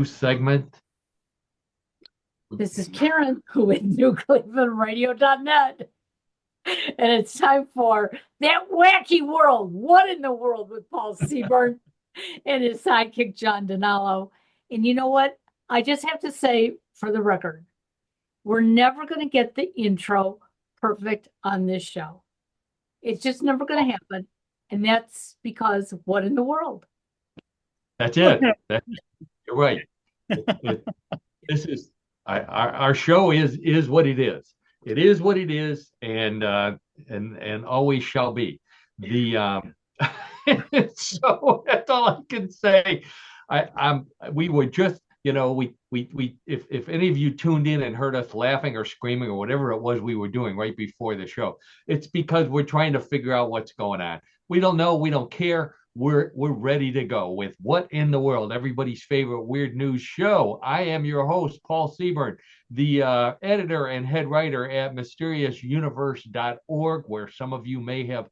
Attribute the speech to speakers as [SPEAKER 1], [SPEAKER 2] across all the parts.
[SPEAKER 1] new segment.
[SPEAKER 2] This is Karen with newclevelandradio.net. And it's time for That Wacky World. What in the World with Paul Seaburn and his sidekick, John Donalo. And you know what? I just have to say, for the record, we're never going to get the intro perfect on this show. It's just never going to happen. And that's because what in the world?
[SPEAKER 1] That's it. You're right. This is our show is what it is. It is what it is, and always shall be. The so that's all I can say. We were just, we if any of you tuned in and heard us laughing or screaming or whatever it was we were doing right before the show, it's because we're trying to figure out what's going on. We don't know, we don't care. We're ready to go with What in the World, everybody's favorite weird news show. I am your host, Paul Seaburn, the editor and head writer at mysteriousuniverse.org, where some of you may have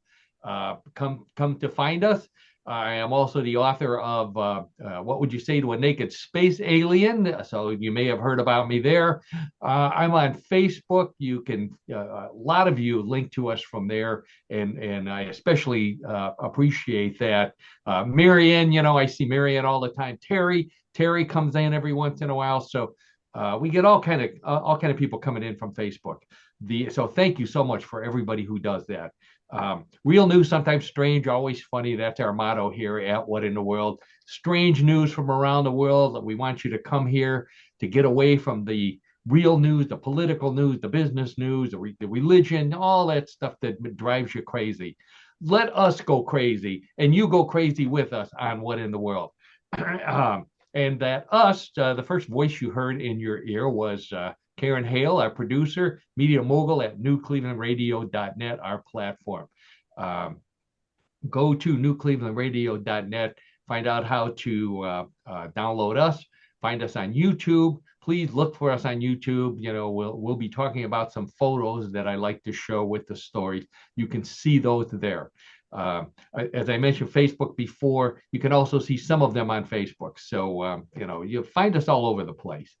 [SPEAKER 1] come to find us. I am also the author of What Would You Say to a Naked Space Alien? So you may have heard about me there. I'm on Facebook. You can, a lot of you link to us from there, and I especially appreciate that. Marianne, I see Marianne all the time. Terry comes in every once in a while. So we get all kind of people coming in from Facebook. So thank you so much for everybody who does that. Real news, sometimes strange, always funny. That's our motto here at What in the World. Strange news from around the world. We want you to come here to get away from the real news, the political news, the business news, the religion, all that stuff that drives you crazy. Let us go crazy, and you go crazy with us on What in the World. And that us, the first voice you heard in your ear was Karen Hale, our producer, media mogul at newclevelandradio.net, our platform. Go to newclevelandradio.net, find out how to download us, find us on YouTube. Please look for us on YouTube. We'll be talking about some photos that I like to show with the stories. You can see those there. As I mentioned Facebook before, you can also see some of them on Facebook. So, you'll find us all over the place.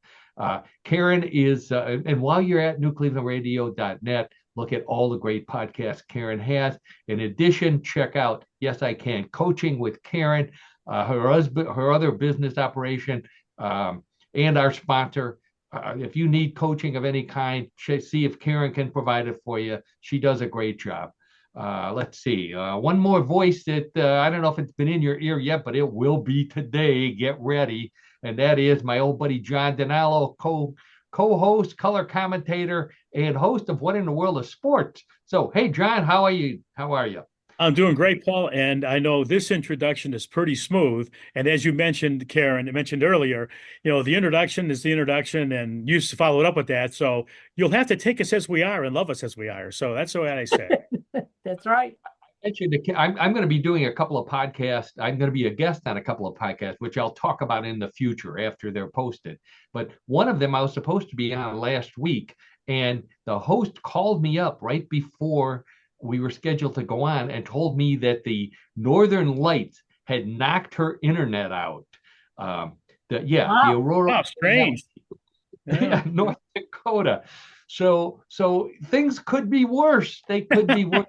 [SPEAKER 1] Karen is, and while you're at newclevelandradio.net, look at all the great podcasts Karen has. In addition, check out Yes I Can Coaching with Karen, her other business operation, and our sponsor. If you need coaching of any kind, see if Karen can provide it for you. She does a great job. Let's see. One more voice that I don't know if it's been in your ear yet, but it will be today. Get ready. And that is my old buddy John Donalo, co-host, color commentator, and host of What in the World of Sports. So, hey, John, how are you?
[SPEAKER 3] I'm doing great, Paul. And I know this introduction is pretty smooth. And as you mentioned, Karen, mentioned earlier, the introduction is the introduction, and you followed up with that. So you'll have to take us as we are and love us as we are. So that's what I say.
[SPEAKER 2] That's right.
[SPEAKER 1] I'm going to be doing a couple of podcasts. I'm going to be a guest on a couple of podcasts, which I'll talk about in the future after they're posted. But one of them I was supposed to be on last week, and the host called me up right before we were scheduled to go on and told me that the Northern Lights had knocked her internet out. The Aurora.
[SPEAKER 3] Oh, strange.
[SPEAKER 1] Yeah. North Dakota. So things could be worse. They could be worse.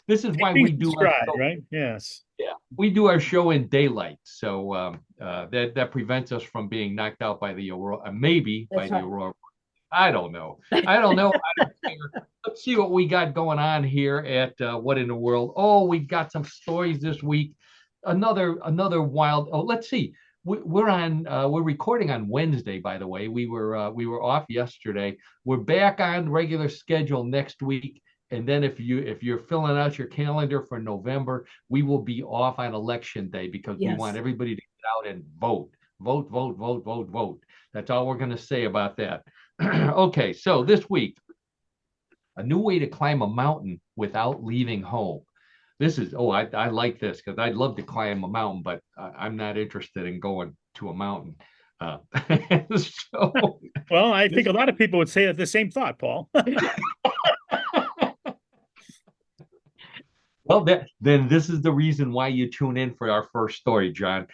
[SPEAKER 1] This is why we do
[SPEAKER 3] our show, right? Yes.
[SPEAKER 1] Yeah, we do our show in daylight, so that prevents us from being knocked out by the Aurora, the Aurora. I don't know. I don't care. Let's see what we got going on here at What in the World. Oh, we got some stories this week. Another wild. Oh, let's see. We're recording on Wednesday, by the way. We were off yesterday. We're back on regular schedule next week. And then if you're filling out your calendar for November, we will be off on election day because we want everybody to get out and vote. Vote. That's all we're going to say about that. Okay, so this week, a new way to climb a mountain without leaving home. This is, I like this because I'd love to climb a mountain, but I'm not interested in going to a mountain.
[SPEAKER 3] Well, I think a lot of people would say the same thought, Paul.
[SPEAKER 1] Well, then this is the reason why you tune in for our first story, John.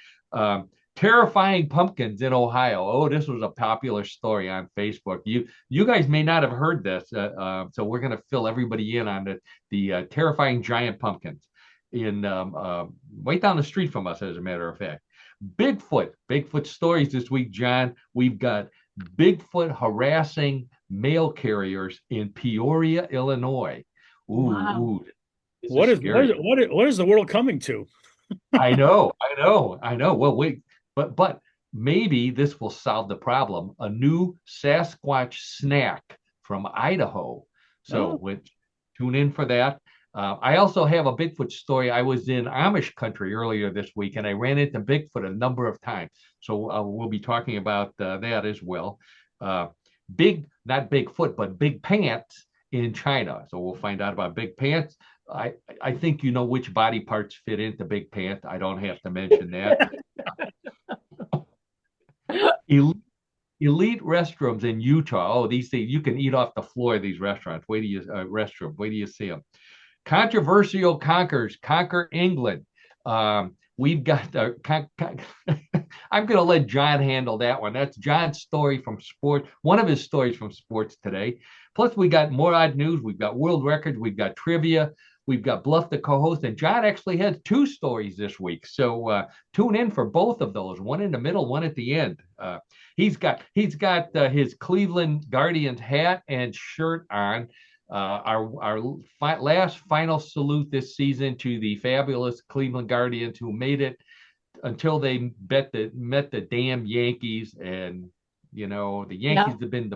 [SPEAKER 1] Terrifying pumpkins in Ohio. Oh, this was a popular story on Facebook. You guys may not have heard this, so we're going to fill everybody in on the terrifying giant pumpkins in right down the street from us, as a matter of fact. Bigfoot stories this week, John. We've got Bigfoot harassing mail carriers in Peoria, Illinois.
[SPEAKER 2] Wow.
[SPEAKER 1] Ooh, this is scary.
[SPEAKER 3] What is the world coming to?
[SPEAKER 1] I know. Well, wait, but maybe this will solve the problem. A new Sasquatch snack from Idaho. So, tune in for that. I also have a Bigfoot story. I was in Amish country earlier this week, and I ran into Bigfoot a number of times. So we'll be talking about that as well. Not Bigfoot, but big pants in China. So we'll find out about big pants. I think you know which body parts fit into big pants. I don't have to mention that. Elite restrooms in Utah. Oh, these things you can eat off the floor of these restaurants. Wait till you see them. Controversial conquer England. We've got I'm going to let John handle that one. That's John's story from sports. One of his stories from sports today. Plus, we got more odd news. We've got world records. We've got trivia. We've got Bluff the co-host, and John actually has two stories this week. So tune in for both of those. One in the middle, one at the end. He's got his Cleveland Guardians hat and shirt on. Our last final salute this season to the fabulous Cleveland Guardians who made it until they met the damn Yankees, and the Yankees have been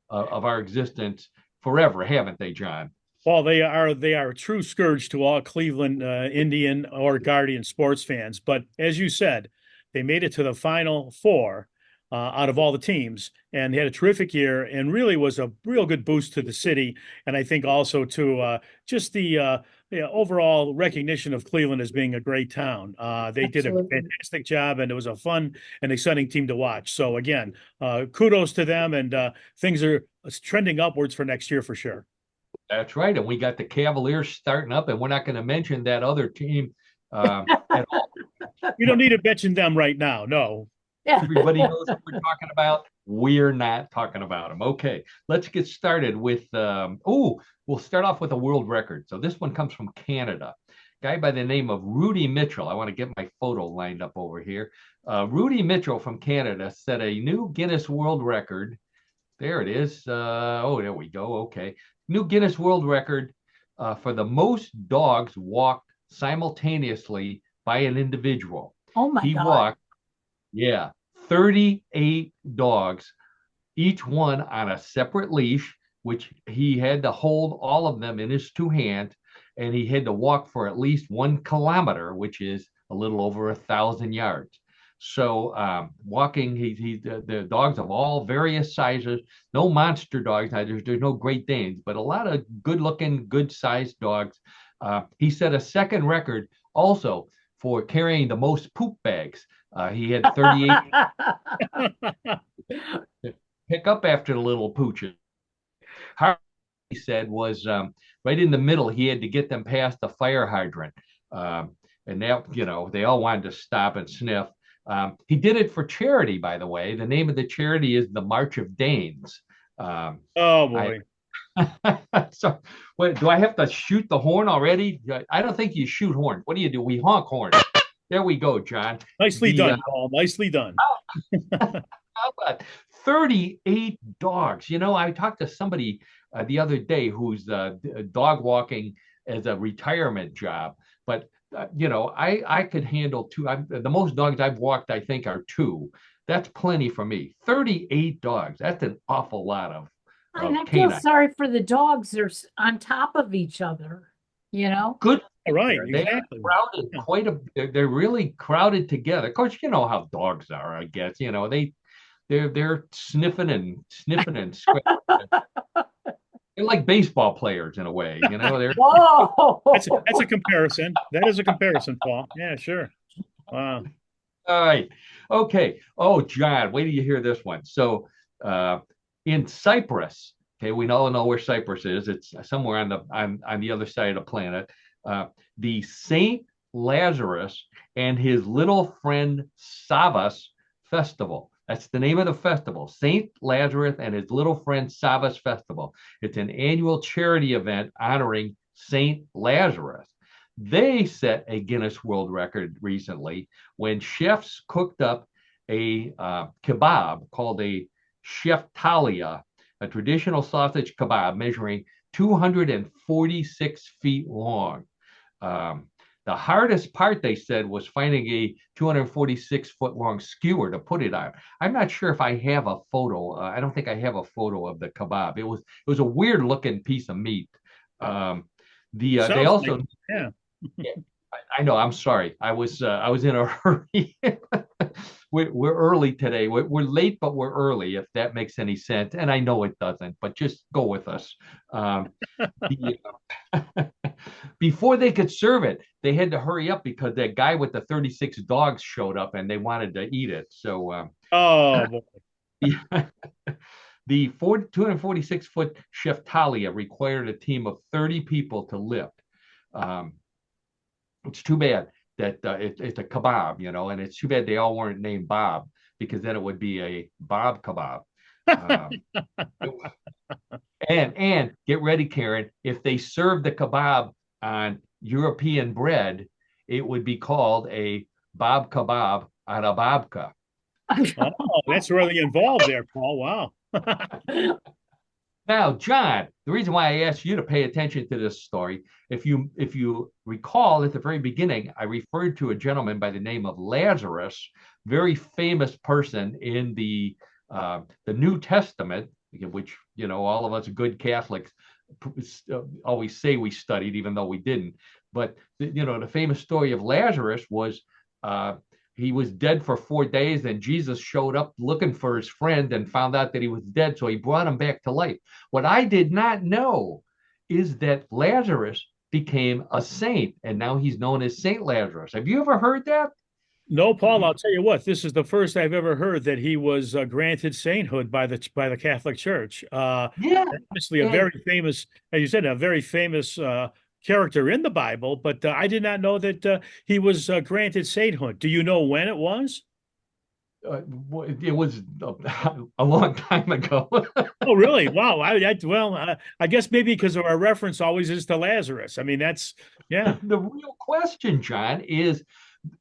[SPEAKER 1] of our existence forever, haven't they, John?
[SPEAKER 3] Well, they are a true scourge to all Cleveland Indian or Guardian sports fans. But as you said, they made it to the Final Four out of all the teams and had a terrific year, and really was a real good boost to the city. And I think also to just the overall recognition of Cleveland as being a great town. They did a fantastic job, and it was a fun and exciting team to watch. So again, kudos to them, and things are trending upwards for next year for sure.
[SPEAKER 1] That's right. And we got the Cavaliers starting up, and we're not going to mention that other team at all.
[SPEAKER 3] We don't need to mention them right now. No.
[SPEAKER 2] Yeah.
[SPEAKER 1] Everybody knows what we're talking about. We're not talking about them. Okay, let's get started with, we'll start off with a world record. So this one comes from Canada. Guy by the name of Rudy Mitchell. I want to get my photo lined up over here. Rudy Mitchell from Canada set a new Guinness World Record. There it is. There we go. Okay. New Guinness World Record for the most dogs walked simultaneously by an individual.
[SPEAKER 2] Oh my God.
[SPEAKER 1] He walked, 38 dogs, each one on a separate leash, which he had to hold all of them in his two hands, and he had to walk for at least 1 kilometer, which is a little over 1,000 yards. So walking, the dogs of all various sizes, no monster dogs. There's no Great Danes, but a lot of good-looking, good-sized dogs. He set a second record also for carrying the most poop bags. He had 38 pick up after the little pooches. How he said was right in the middle. He had to get them past the fire hydrant, and that they all wanted to stop and sniff. He did it for charity, by the way. The name of the charity is the March of Danes.
[SPEAKER 3] Oh boy.
[SPEAKER 1] So, do I have to shoot the horn already? I don't think you shoot horns. What do? We honk horns. There we go, John.
[SPEAKER 3] Nicely done, Paul. Nicely done.
[SPEAKER 1] How about 38 dogs? I talked to somebody the other day who's dog walking as a retirement job, but I could handle 2. The most dogs I've walked, I think, are 2. That's plenty for me. 38 dogs. That's an awful lot of.
[SPEAKER 2] And I feel sorry for the dogs. They're on top of each other.
[SPEAKER 1] Good.
[SPEAKER 3] Right.
[SPEAKER 1] They
[SPEAKER 3] exactly.
[SPEAKER 1] are crowded they're really crowded together. Of course, you know how dogs are, I guess. They're sniffing and scratching. They're like baseball players in a way, They're
[SPEAKER 2] Whoa!
[SPEAKER 3] That's a comparison. That is a comparison, Paul. Yeah, sure. Wow.
[SPEAKER 1] All right. Okay. Oh, John, wait till you hear this one. So in Cyprus, okay, we all know where Cyprus is. It's somewhere on the other side of the planet. The St. Lazarus and his little friend Sabas Festival. That's the name of the festival, Saint Lazarus and his little friend Sabas Festival. It's an annual charity event honoring Saint Lazarus. They set a Guinness World Record recently when chefs cooked up a kebab called a sheftalia, a traditional sausage kebab measuring 246 feet long. The hardest part, they said, was finding a 246-foot long skewer to put it on. I'm not sure if I have a photo. I don't think I have a photo of the kebab. It was a weird looking piece of meat. They also,
[SPEAKER 3] like, yeah.
[SPEAKER 1] I know. I'm sorry. I was in a hurry. We're early today. We're late, but we're early. If that makes any sense, and I know it doesn't, but just go with us. The, before they could serve it, they had to hurry up because that guy with the 36 dogs showed up, and they wanted to eat it. So,
[SPEAKER 3] Oh, boy.
[SPEAKER 1] the 246-foot Sheftalia required a team of 30 people to lift. It's too bad that it's a kebab, and it's too bad they all weren't named Bob, because then it would be a Bob kebab. And get ready, Karen, if they served the kebab on European bread, it would be called a Bob kebab on a babka.
[SPEAKER 3] Oh, that's really involved there, Paul. Wow.
[SPEAKER 1] Now, John, the reason why I asked you to pay attention to this story, if you recall at the very beginning, I referred to a gentleman by the name of Lazarus, very famous person in the New Testament, which all of us good Catholics always say we studied, even though we didn't. But the famous story of Lazarus was he was dead for 4 days, and Jesus showed up looking for his friend and found out that he was dead, so he brought him back to life. What I did not know is that Lazarus became a saint, and now he's known as Saint Lazarus. Have you ever heard that?
[SPEAKER 3] No, Paul, I'll tell you what, this is the first I've ever heard that he was granted sainthood by the Catholic Church.
[SPEAKER 1] Yeah.
[SPEAKER 3] Obviously a very famous, as you said, a very famous character in the Bible, but I did not know that he was granted sainthood. Do you know when it was?
[SPEAKER 1] It was a long time ago.
[SPEAKER 3] Oh, really? Wow. I guess maybe because of our reference always is to Lazarus. I mean, yeah.
[SPEAKER 1] The real question, John, is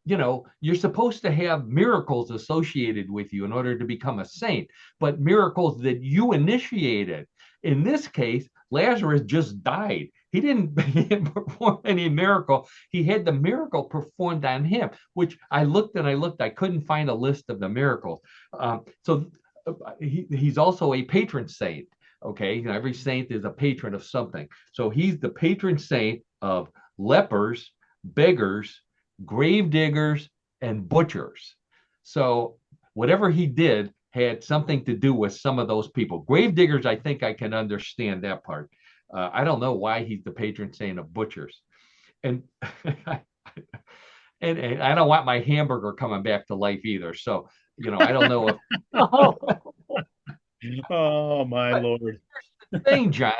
[SPEAKER 1] you're supposed to have miracles associated with you in order to become a saint, but miracles that you initiated. In this case, Lazarus just died. He didn't perform any miracle. He had the miracle performed on him, which I looked and I looked. I couldn't find a list of the miracles. He's also a patron saint. Okay, every saint is a patron of something. So he's the patron saint of lepers, beggars, grave diggers, and butchers. So whatever he did had something to do with some of those people. Grave diggers, I think I can understand that part. I don't know why he's the patron saint of butchers. And and I don't want my hamburger coming back to life either. So, I don't know if
[SPEAKER 3] Oh, my Lord.
[SPEAKER 1] the thing, John.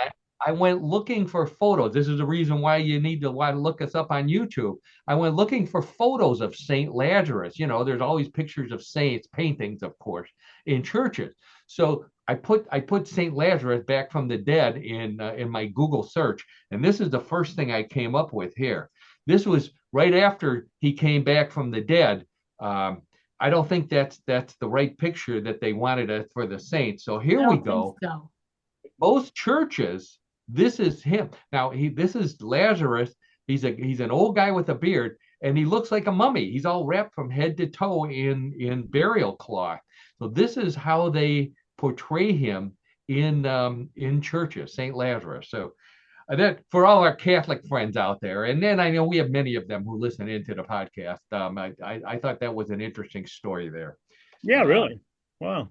[SPEAKER 1] I went looking for photos. This is the reason why you need to look us up on YouTube. I went looking for photos of Saint Lazarus. There's always pictures of saints, paintings, of course, in churches. So I put Saint Lazarus back from the dead in my Google search, and this is the first thing I came up with here. This was right after he came back from the dead. I don't think that's the right picture that they wanted for the saint. So here we go.
[SPEAKER 2] So.
[SPEAKER 1] Most churches, this is him. Now this is Lazarus. He's an old guy with a beard, and he looks like a mummy. He's all wrapped from head to toe in burial cloth. So this is how they portray him in churches, Saint Lazarus. So that for all our Catholic friends out there, and then I know we have many of them who listen into the podcast. I thought that was an interesting story there.
[SPEAKER 3] Yeah, really. Wow.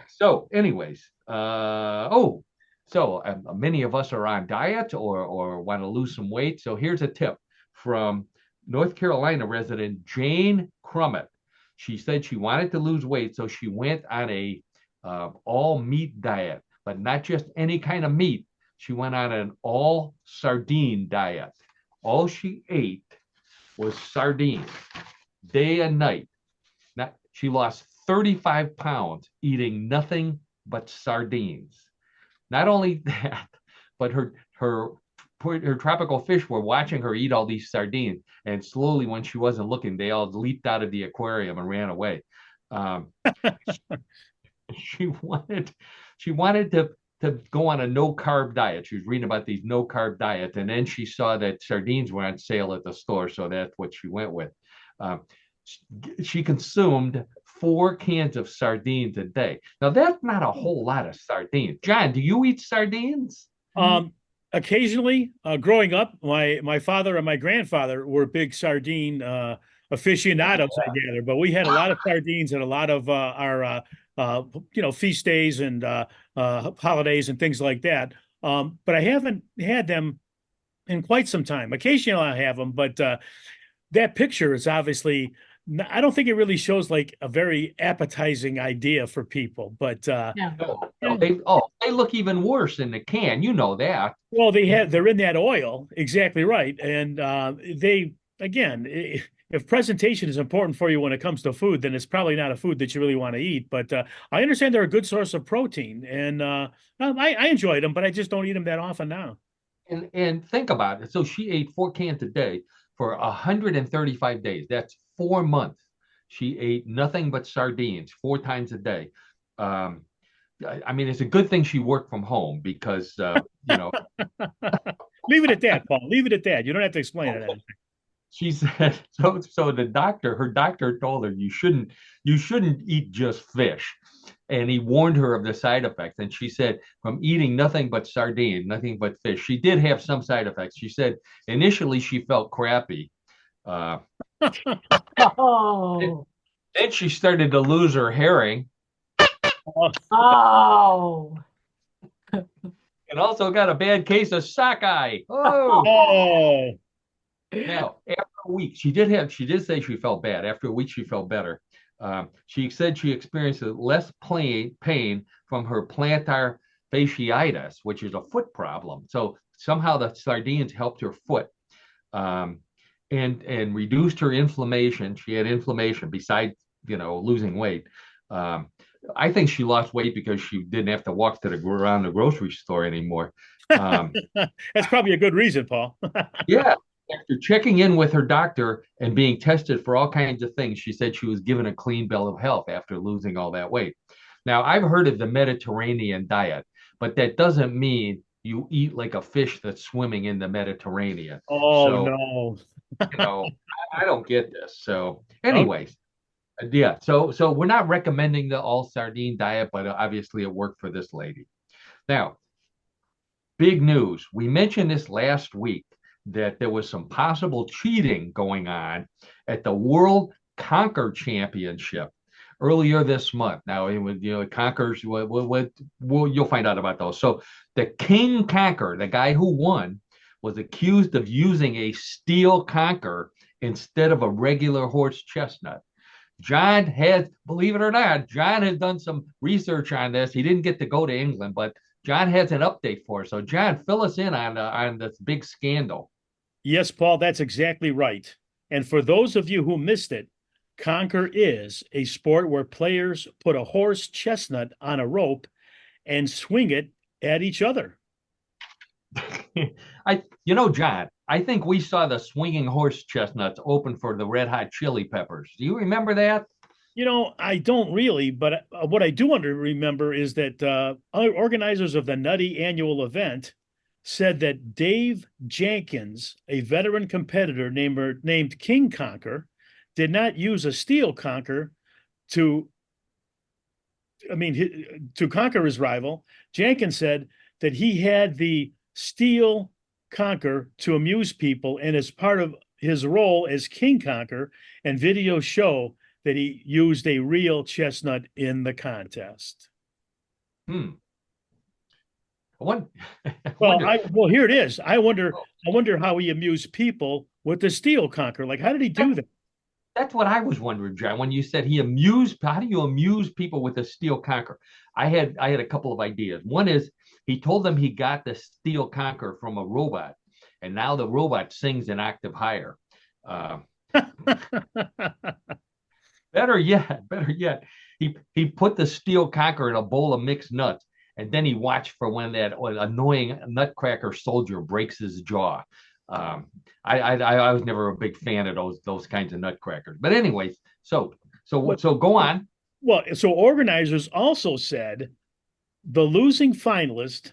[SPEAKER 1] So, anyways, so many of us are on diet or want to lose some weight. So here's a tip from North Carolina resident Jane Crummett. She said she wanted to lose weight, so she went on a all meat diet, but not just any kind of meat. She went on an all sardine diet. All she ate was sardines, day and night. Now, she lost 35 pounds eating nothing but sardines. Not only that, but her tropical fish were watching her eat all these sardines, and slowly, when she wasn't looking, they all leaped out of the aquarium and ran away. Um, she wanted she wanted to go on a no carb diet. She was reading about these no carb diets, and then she saw that sardines were on sale at the store, so that's what she went with. Um, she consumed 4 cans of sardines a day. Now that's not a whole lot of sardines. John, do you eat sardines?
[SPEAKER 3] Um, Occasionally, growing up, my father and my grandfather were big sardine aficionados, I gather. But we had a lot of sardines at a lot of our feast days and holidays and things like that. But I haven't had them in quite some time. Occasionally, I have them, but that picture is obviously. I don't think it really shows like a very appetizing idea for people, but
[SPEAKER 2] Yeah.
[SPEAKER 1] They look even worse in the can. You know that.
[SPEAKER 3] well, they're in that oil, exactly right. And they again, if presentation is important for you when it comes to food, then it's probably not a food that you really want to eat. But I understand they're a good source of protein, and I enjoyed them, but I just don't eat them that often now.
[SPEAKER 1] And think about it. So she ate 4 cans a day for 135 days. That's 4 months. She ate nothing but sardines 4 times a day. Um, I mean, it's a good thing she worked from home because you know
[SPEAKER 3] Leave it at that, Paul. Leave it at that. You don't have to explain it.
[SPEAKER 1] she said so. So her doctor told her you shouldn't eat just fish, and he warned her of the side effects. And she said from eating nothing but sardine, nothing but fish, she did have some side effects. She said initially she felt crappy. Uh,
[SPEAKER 2] Oh,
[SPEAKER 1] then she started to lose her hearing,
[SPEAKER 2] oh,
[SPEAKER 1] and also got a bad case of sockeye. Oh,
[SPEAKER 3] Oh,
[SPEAKER 1] now after a week, she did say she felt bad. After a week, she felt better. She said she experienced less pain from her plantar fasciitis, which is a foot problem. So somehow the sardines helped her foot, um, and reduced her inflammation. She had inflammation besides losing weight. Um, I think she lost weight because she didn't have to walk around the grocery store anymore. Um,
[SPEAKER 3] that's probably a good reason, Paul.
[SPEAKER 1] yeah, after checking in with her doctor and being tested for all kinds of things, she said she was given a clean bill of health after losing all that weight. Now, I've heard of the Mediterranean diet, but that doesn't mean you eat like a fish that's swimming in the Mediterranean.
[SPEAKER 3] Oh
[SPEAKER 1] So,
[SPEAKER 3] no.
[SPEAKER 1] you know, I don't get this. So,
[SPEAKER 3] Okay.
[SPEAKER 1] anyways, yeah. So we're not recommending the all sardine diet, but obviously it worked for this lady. Now, big news. We mentioned this last week that there was some possible cheating going on at the World Conquer Championship earlier this month. Now, it was, Conquers, you'll find out about those. So, the King Conquer, the guy who won, was accused of using a steel conquer instead of a regular horse chestnut. John has, believe it or not, John has done some research on this. He didn't get to go to England, but John has an update for us. So, John, fill us in on this big scandal.
[SPEAKER 3] Yes, Paul, that's exactly right. And for those of you who missed it, Conquer is a sport where players put a horse chestnut on a rope and swing it at each other.
[SPEAKER 1] John, I think we saw the swinging horse chestnuts open for the Red Hot Chili Peppers. Do you remember that?
[SPEAKER 3] I don't really, but what I do remember is that organizers of the Nutty annual event said that Dave Jenkins, a veteran competitor named King Conquer, did not use a steel conquer to conquer his rival. Jenkins said that he had the steel conquer to amuse people, and as part of his role as King Conquer, and videos show that he used a real chestnut in the contest.
[SPEAKER 1] Hmm. Well,
[SPEAKER 3] here it is. I wonder how he amused people with the steel conquer. Like, how did he do that?
[SPEAKER 1] That's what I was wondering, John. When you said how do you amuse people with a steel conquer? I had a couple of ideas. One is he told them he got the steel conquer from a robot, and now the robot sings an octave higher. Better yet, he put the steel conker in a bowl of mixed nuts, and then he watched for when that annoying nutcracker soldier breaks his jaw. Um, I was never a big fan of those kinds of nutcrackers. But anyways, so go on.
[SPEAKER 3] Well, so organizers also said the losing finalist,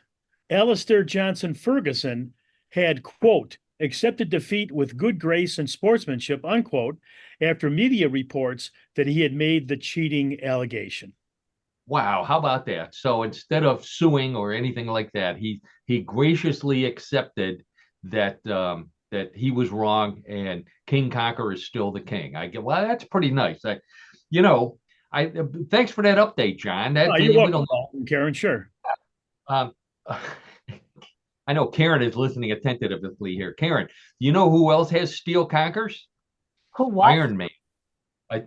[SPEAKER 3] Alistair Johnson Ferguson, had, quote, accepted defeat with good grace and sportsmanship, unquote, after media reports that he had made the cheating allegation.
[SPEAKER 1] Wow, how about that? So instead of suing or anything like that, he graciously accepted that he was wrong and King Conqueror is still the king. I get well, that's pretty nice. You know, I thanks for that update, John.
[SPEAKER 3] Oh,
[SPEAKER 1] That
[SPEAKER 3] you're
[SPEAKER 1] we
[SPEAKER 3] welcome,
[SPEAKER 1] don't
[SPEAKER 3] Paul and Karen. Sure.
[SPEAKER 1] um, I know Karen is listening attentively here. Karen, do you know who else has steel conkers?
[SPEAKER 2] Who, what?
[SPEAKER 1] Iron Man. I,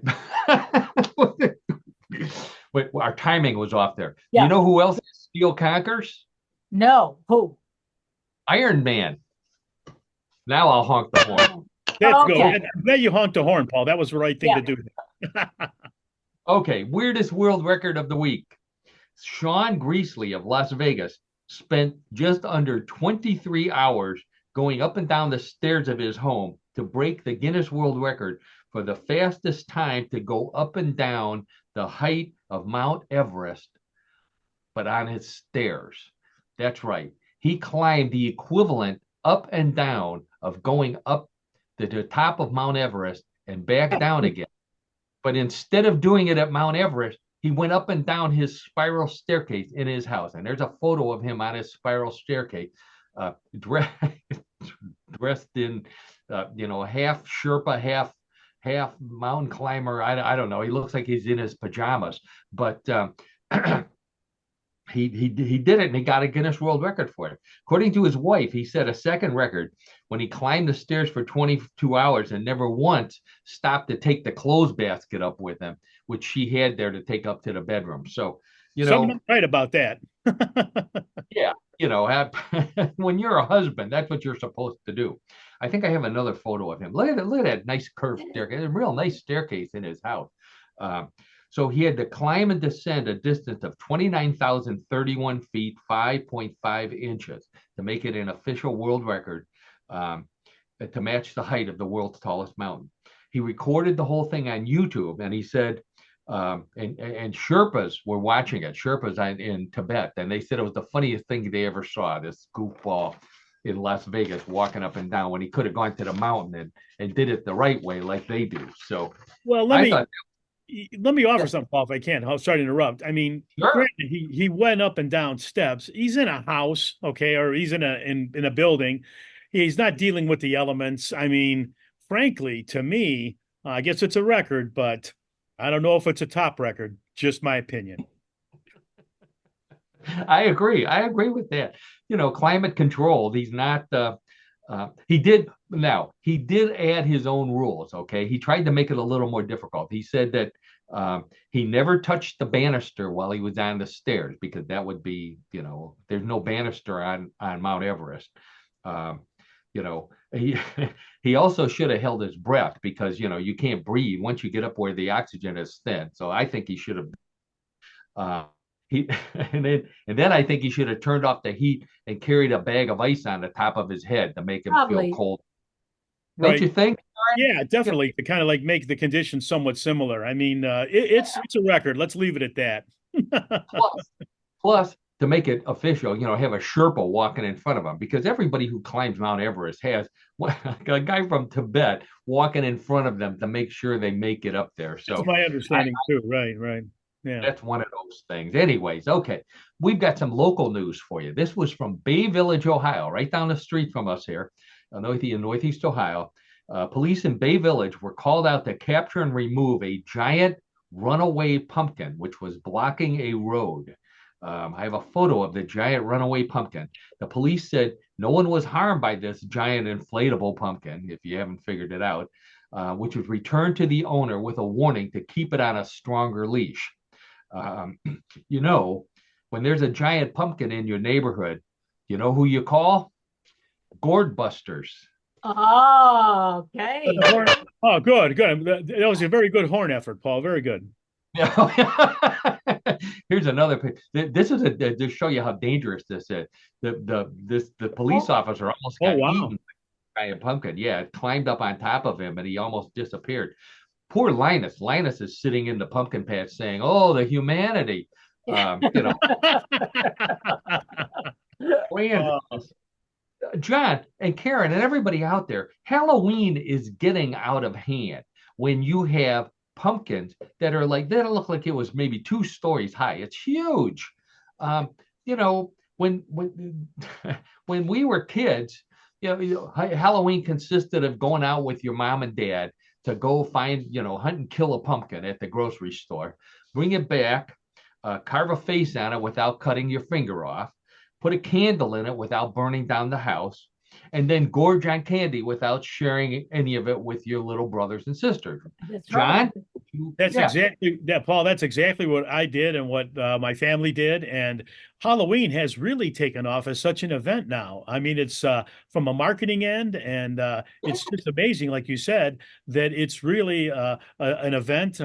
[SPEAKER 1] Wait, our timing was off there.
[SPEAKER 2] Yeah.
[SPEAKER 1] You know who else has steel conkers?
[SPEAKER 2] No, who?
[SPEAKER 1] Iron Man. Now I'll honk the horn.
[SPEAKER 3] That's
[SPEAKER 2] Okay.
[SPEAKER 3] good. I'm glad you honked the horn, Paul. That was the right thing
[SPEAKER 2] Yeah.
[SPEAKER 3] to do.
[SPEAKER 1] Okay, weirdest world record of the week. Sean Greasley of Las Vegas spent just under 23 hours going up and down the stairs of his home to break the Guinness World Record for the fastest time to go up and down the height of Mount Everest, but on his stairs. That's right. He climbed the equivalent up and down of going up to the top of Mount Everest and back down again. But instead of doing it at Mount Everest, he went up and down his spiral staircase in his house. And there's a photo of him on his spiral staircase, dressed in, half Sherpa, half mountain climber. I don't know. He looks like he's in his pajamas, but he did it and he got a Guinness World Record for it. According to his wife, he set a second record when he climbed the stairs for 22 hours and never once stopped to take the clothes basket up with him, which she had there to take up to the bedroom. So,
[SPEAKER 3] Something right about that.
[SPEAKER 1] yeah, when you're a husband, that's what you're supposed to do. I think I have another photo of him. Look at that nice curved staircase, a real nice staircase in his house. So he had to climb and descend a distance of 29,031 feet, 5.5 inches to make it an official world record, to match the height of the world's tallest mountain. He recorded the whole thing on YouTube, and he said, and Sherpas were watching it, Sherpas in Tibet, and they said it was the funniest thing they ever saw, this goofball in Las Vegas walking up and down when he could have gone to the mountain and did it the right way like they do. So,
[SPEAKER 3] well, let me offer something, Paul, if I can. I'm sorry to interrupt. I mean,
[SPEAKER 1] sure.
[SPEAKER 3] Granted, he went up and down steps. He's in a house, okay, or he's in a building. He's not dealing with the elements. I mean, frankly, to me, I guess it's a record, but I don't know if it's a top record. Just my opinion.
[SPEAKER 1] I agree with that. Climate control. He's not. He did add his own rules. Okay, he tried to make it a little more difficult. He said that he never touched the banister while he was on the stairs because that would be, there's no banister on Mount Everest. He he also should have held his breath because you can't breathe once you get up where the oxygen is thin. So I think he should have. He and then I think he should have turned off the heat and carried a bag of ice on the top of his head to make him feel cold. Don't
[SPEAKER 3] Right.
[SPEAKER 1] you think?
[SPEAKER 3] Yeah, definitely. To kind of like make the conditions somewhat similar. I mean, it's a record. Let's leave it at that.
[SPEAKER 1] Plus, to make it official, have a Sherpa walking in front of him because everybody who climbs Mount Everest has a guy from Tibet walking in front of them to make sure they make it up there. So
[SPEAKER 3] that's my understanding too. Right. Yeah.
[SPEAKER 1] That's one of those things. Anyways, okay. We've got some local news for you. This was from Bay Village, Ohio, right down the street from us here, in Northeast Ohio. Police in Bay Village were called out to capture and remove a giant runaway pumpkin, which was blocking a road. I have a photo of the giant runaway pumpkin. The police said no one was harmed by this giant inflatable pumpkin, if you haven't figured it out, which was returned to the owner with a warning to keep it on a stronger leash. When there's a giant pumpkin in your neighborhood, you know who you call? Gourd busters.
[SPEAKER 2] Oh, okay.
[SPEAKER 3] Oh, good, good. That was a very good horn effort, Paul. Very good.
[SPEAKER 1] Yeah. Here's another pic. This is to show you how dangerous this is. The police
[SPEAKER 2] Oh,
[SPEAKER 1] officer almost
[SPEAKER 3] Oh,
[SPEAKER 1] got
[SPEAKER 3] wow.
[SPEAKER 1] eaten by a pumpkin. Yeah, it climbed up on top of him and he almost disappeared. Poor Linus. Linus is sitting in the pumpkin patch saying, "Oh, the humanity." You know, grand.
[SPEAKER 3] Oh,
[SPEAKER 1] John and Karen and everybody out there, Halloween is getting out of hand when you have pumpkins that are like, that look like it was maybe 2 stories high. It's huge. Um, you know, when when we were kids, Halloween consisted of going out with your mom and dad to go find, hunt and kill a pumpkin at the grocery store, bring it back, carve a face on it without cutting your finger off, put a candle in it without burning down the house, and then gorge on candy without sharing any of it with your little brothers and sisters.
[SPEAKER 2] that's right.
[SPEAKER 1] John,
[SPEAKER 3] that's
[SPEAKER 1] yeah,
[SPEAKER 3] exactly that, Paul. That's exactly what I did and what my family did. And Halloween has really taken off as such an event now. I mean, it's from a marketing end, and it's just amazing, like you said, that it's really an event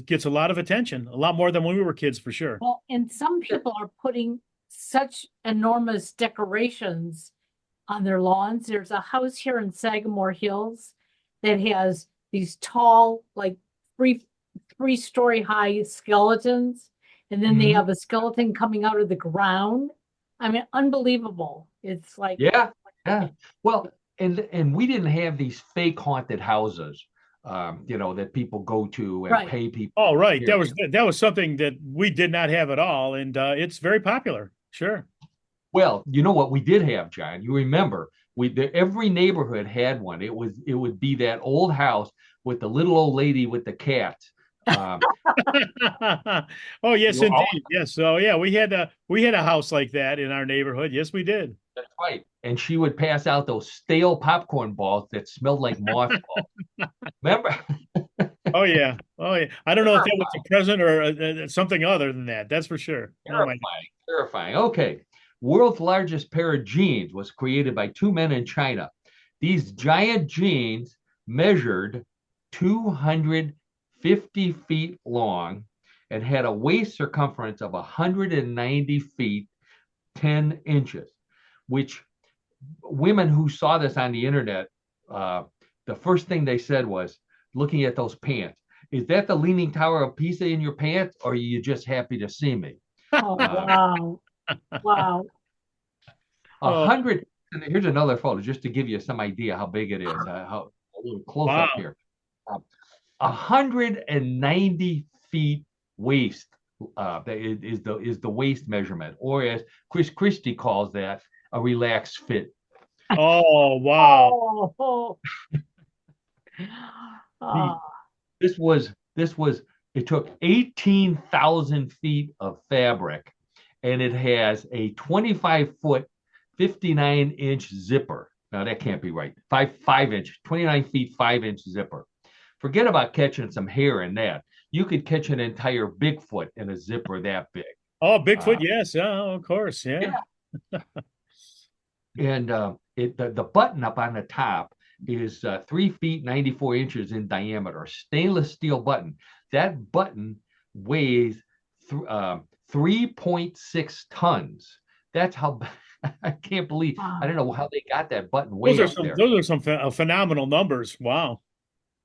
[SPEAKER 3] gets a lot of attention, a lot more than when we were kids, for sure.
[SPEAKER 2] Well, and some people are putting such enormous decorations on their lawns. There's a house here in Sagamore Hills that has these tall, like three-story high skeletons, and then they
[SPEAKER 1] Mhm.
[SPEAKER 2] have a skeleton coming out of the ground. I mean, unbelievable. It's like,
[SPEAKER 1] Yeah, yeah. Well, and we didn't have these fake haunted houses, that people go to and
[SPEAKER 2] right.
[SPEAKER 1] pay people.
[SPEAKER 3] Oh, right.
[SPEAKER 1] Here.
[SPEAKER 3] That was something that we did not have at all, and it's very popular. Sure.
[SPEAKER 1] Well, you know what we did have, John? You remember every neighborhood had one. It would be that old house with the little old lady with the cat. Um,
[SPEAKER 3] Oh, yes,
[SPEAKER 1] you all,
[SPEAKER 3] indeed. Yes. So yeah, we had a house like that in our neighborhood. Yes, we did.
[SPEAKER 1] that's right. And she would pass out those stale popcorn balls that smelled like mothballs. Remember?
[SPEAKER 3] Oh yeah. Oh yeah. I don't know if that was a present or something other than that. That's for sure. Oh my.
[SPEAKER 1] Terrifying, terrifying. Okay. World's largest pair of jeans was created by two men in China. These giant jeans measured 250 feet long and had a waist circumference of 190 feet, 10 inches, which women who saw this on the internet, uh, the first thing they said was, looking at those pants, is that the Leaning Tower of Pisa in your pants, or are you just happy to see me?
[SPEAKER 2] oh, wow. Wow.
[SPEAKER 1] A
[SPEAKER 3] Oh
[SPEAKER 1] hundred. And here's another photo, just to give you some idea how big it is. How a little close up
[SPEAKER 3] wow.
[SPEAKER 1] here. 190 feet waist. That is the waist measurement, or as Chris Christie calls that, a relaxed fit.
[SPEAKER 3] Oh wow.
[SPEAKER 2] Oh,
[SPEAKER 1] The
[SPEAKER 2] oh,
[SPEAKER 1] this was it took 18,000 feet of fabric, and it has a 25-foot 59-inch zipper. Now that can't be right. 5 inch, 29 feet 5-inch zipper. Forget about catching some hair in that. You could catch an entire Bigfoot in a zipper that big.
[SPEAKER 3] Oh, Bigfoot.
[SPEAKER 1] Uh,
[SPEAKER 3] Yes. Oh, of course. Yeah.
[SPEAKER 1] yeah. And the button up on the top is 3 feet 94 inches in diameter, stainless steel button. That button weighs 3.6 tons. That's how. I can't believe. I don't know how they got that button
[SPEAKER 3] Those
[SPEAKER 1] way
[SPEAKER 3] are
[SPEAKER 1] up
[SPEAKER 3] some
[SPEAKER 1] there.
[SPEAKER 3] those are some phenomenal numbers. Wow.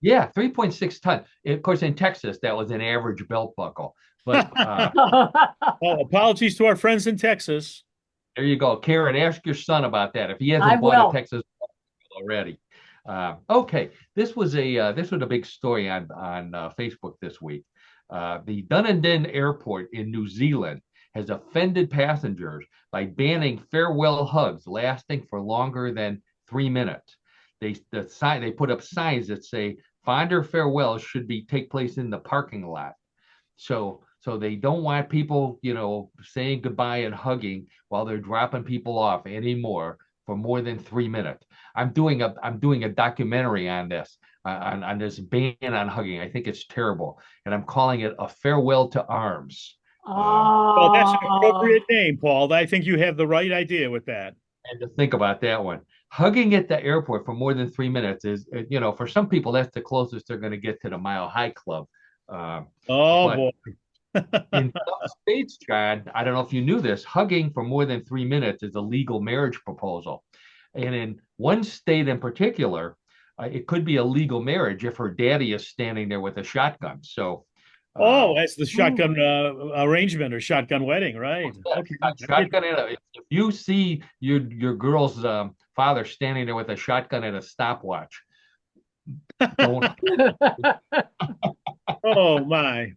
[SPEAKER 1] Yeah, 3.6 ton. Of course, in Texas, that was an average belt buckle. But
[SPEAKER 3] Oh, apologies to our friends in Texas.
[SPEAKER 1] there you go. Karen, ask your son about that if he
[SPEAKER 2] I
[SPEAKER 1] hasn't bought a
[SPEAKER 2] will.
[SPEAKER 1] Texas already. Okay, this was a big story on Facebook this week. The Dunedin Airport in New Zealand has offended passengers by banning farewell hugs lasting for longer than 3 minutes. They put up signs that say fonder farewells should be take place in the parking lot. So they don't want people, saying goodbye and hugging while they're dropping people off anymore for more than 3 minutes. I'm doing a documentary on this, on this ban on hugging. I think it's terrible, and I'm calling it a farewell to arms.
[SPEAKER 3] Well, that's an
[SPEAKER 2] Oh,
[SPEAKER 3] appropriate name, Paul. I think you have the right idea with that.
[SPEAKER 1] And to think about that one. Hugging at the airport for more than 3 minutes is, for some people, that's the closest they're going to get to the Mile High Club. Uh,
[SPEAKER 3] Oh
[SPEAKER 1] but
[SPEAKER 3] boy.
[SPEAKER 1] in some states, John, I don't know if you knew this, hugging for more than 3 minutes is a legal marriage proposal. And in one state in particular, it could be a legal marriage if her daddy is standing there with a shotgun. So,
[SPEAKER 3] Oh,
[SPEAKER 1] um,
[SPEAKER 3] that's the shotgun arrangement or shotgun wedding, right?
[SPEAKER 1] yeah,
[SPEAKER 3] Okay.
[SPEAKER 1] shotgun if you see your girl's father standing there with a shotgun and a stopwatch, don't.
[SPEAKER 3] Oh my.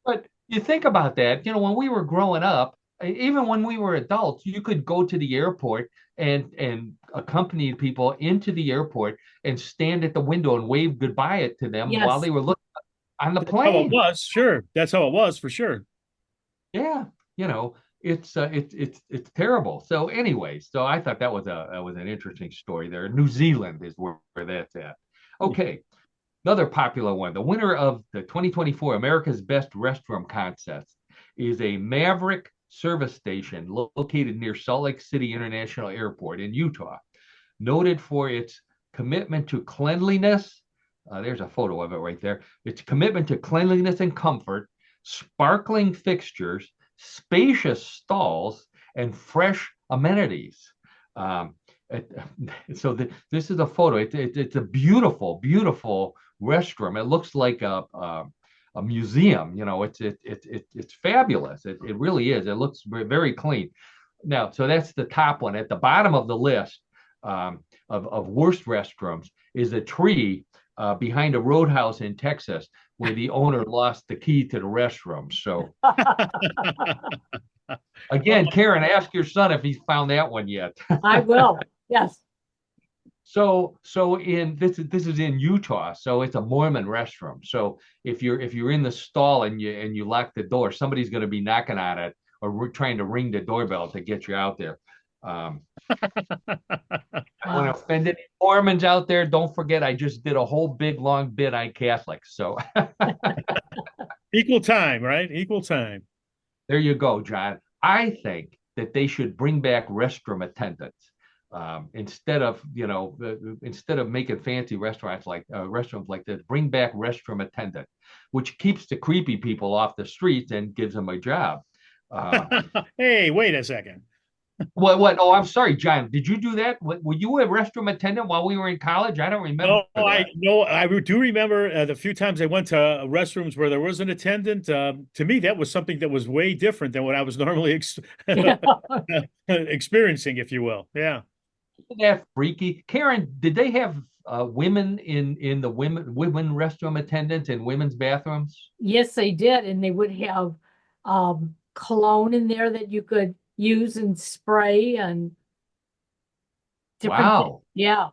[SPEAKER 1] But you think about that, when we were growing up, even when we were adults, you could go to the airport and accompany people into the airport and stand at the window and wave goodbye to them while
[SPEAKER 2] Yes.
[SPEAKER 1] they were looking on the
[SPEAKER 3] That's how it
[SPEAKER 1] plane.
[SPEAKER 3] was. Sure. That's how it was for sure.
[SPEAKER 1] Yeah, it's terrible. So anyway, so I thought that was an interesting story there. New Zealand is where that's at. Okay, another popular one. The winner of the 2024 America's Best Restroom Contest is a Maverick service station located near Salt Lake City International Airport in Utah, noted for its commitment to cleanliness. There's a photo of it right there. Its commitment to cleanliness and comfort, sparkling fixtures, spacious stalls, and fresh amenities. Um, it, this is a photo. It's a beautiful, beautiful restroom. It looks like a museum. It's fabulous. It really is. It looks very clean. Now, so that's the top one. At the bottom of the list of worst restrooms is a tree behind a roadhouse in Texas where the owner lost the key to the restroom. So again, Karen, ask your son if he's found that one yet.
[SPEAKER 2] I will. Yes.
[SPEAKER 1] So in this is in Utah, so it's a Mormon restroom. So if you're in the stall and you lock the door, somebody's going to be knocking on it or trying to ring the doorbell to get you out there. I don't want to offend any Mormons out there. Don't forget, I just did a whole big long bit on Catholics. So
[SPEAKER 3] Equal time, right? Equal time.
[SPEAKER 1] there you go, John. I think that they should bring back restroom attendants instead of making fancy restaurants like restrooms like this. Bring back restroom attendant, which keeps the creepy people off the streets and gives them a job.
[SPEAKER 3] Hey, wait a second.
[SPEAKER 1] What? Oh, I'm sorry, John. Did you do that? Were you a restroom attendant while we were in college? I don't remember that.
[SPEAKER 3] I do remember the few times I went to restrooms where there was an attendant. To me, that was something that was way different than what I was normally
[SPEAKER 2] Yeah.
[SPEAKER 3] experiencing, if you will. Yeah.
[SPEAKER 1] Isn't that freaky? Karen, did they have women in the women restroom attendants in women's bathrooms?
[SPEAKER 2] Yes, they did. And they would have cologne in there that you could use and spray and different things.
[SPEAKER 1] Wow.
[SPEAKER 2] Yeah.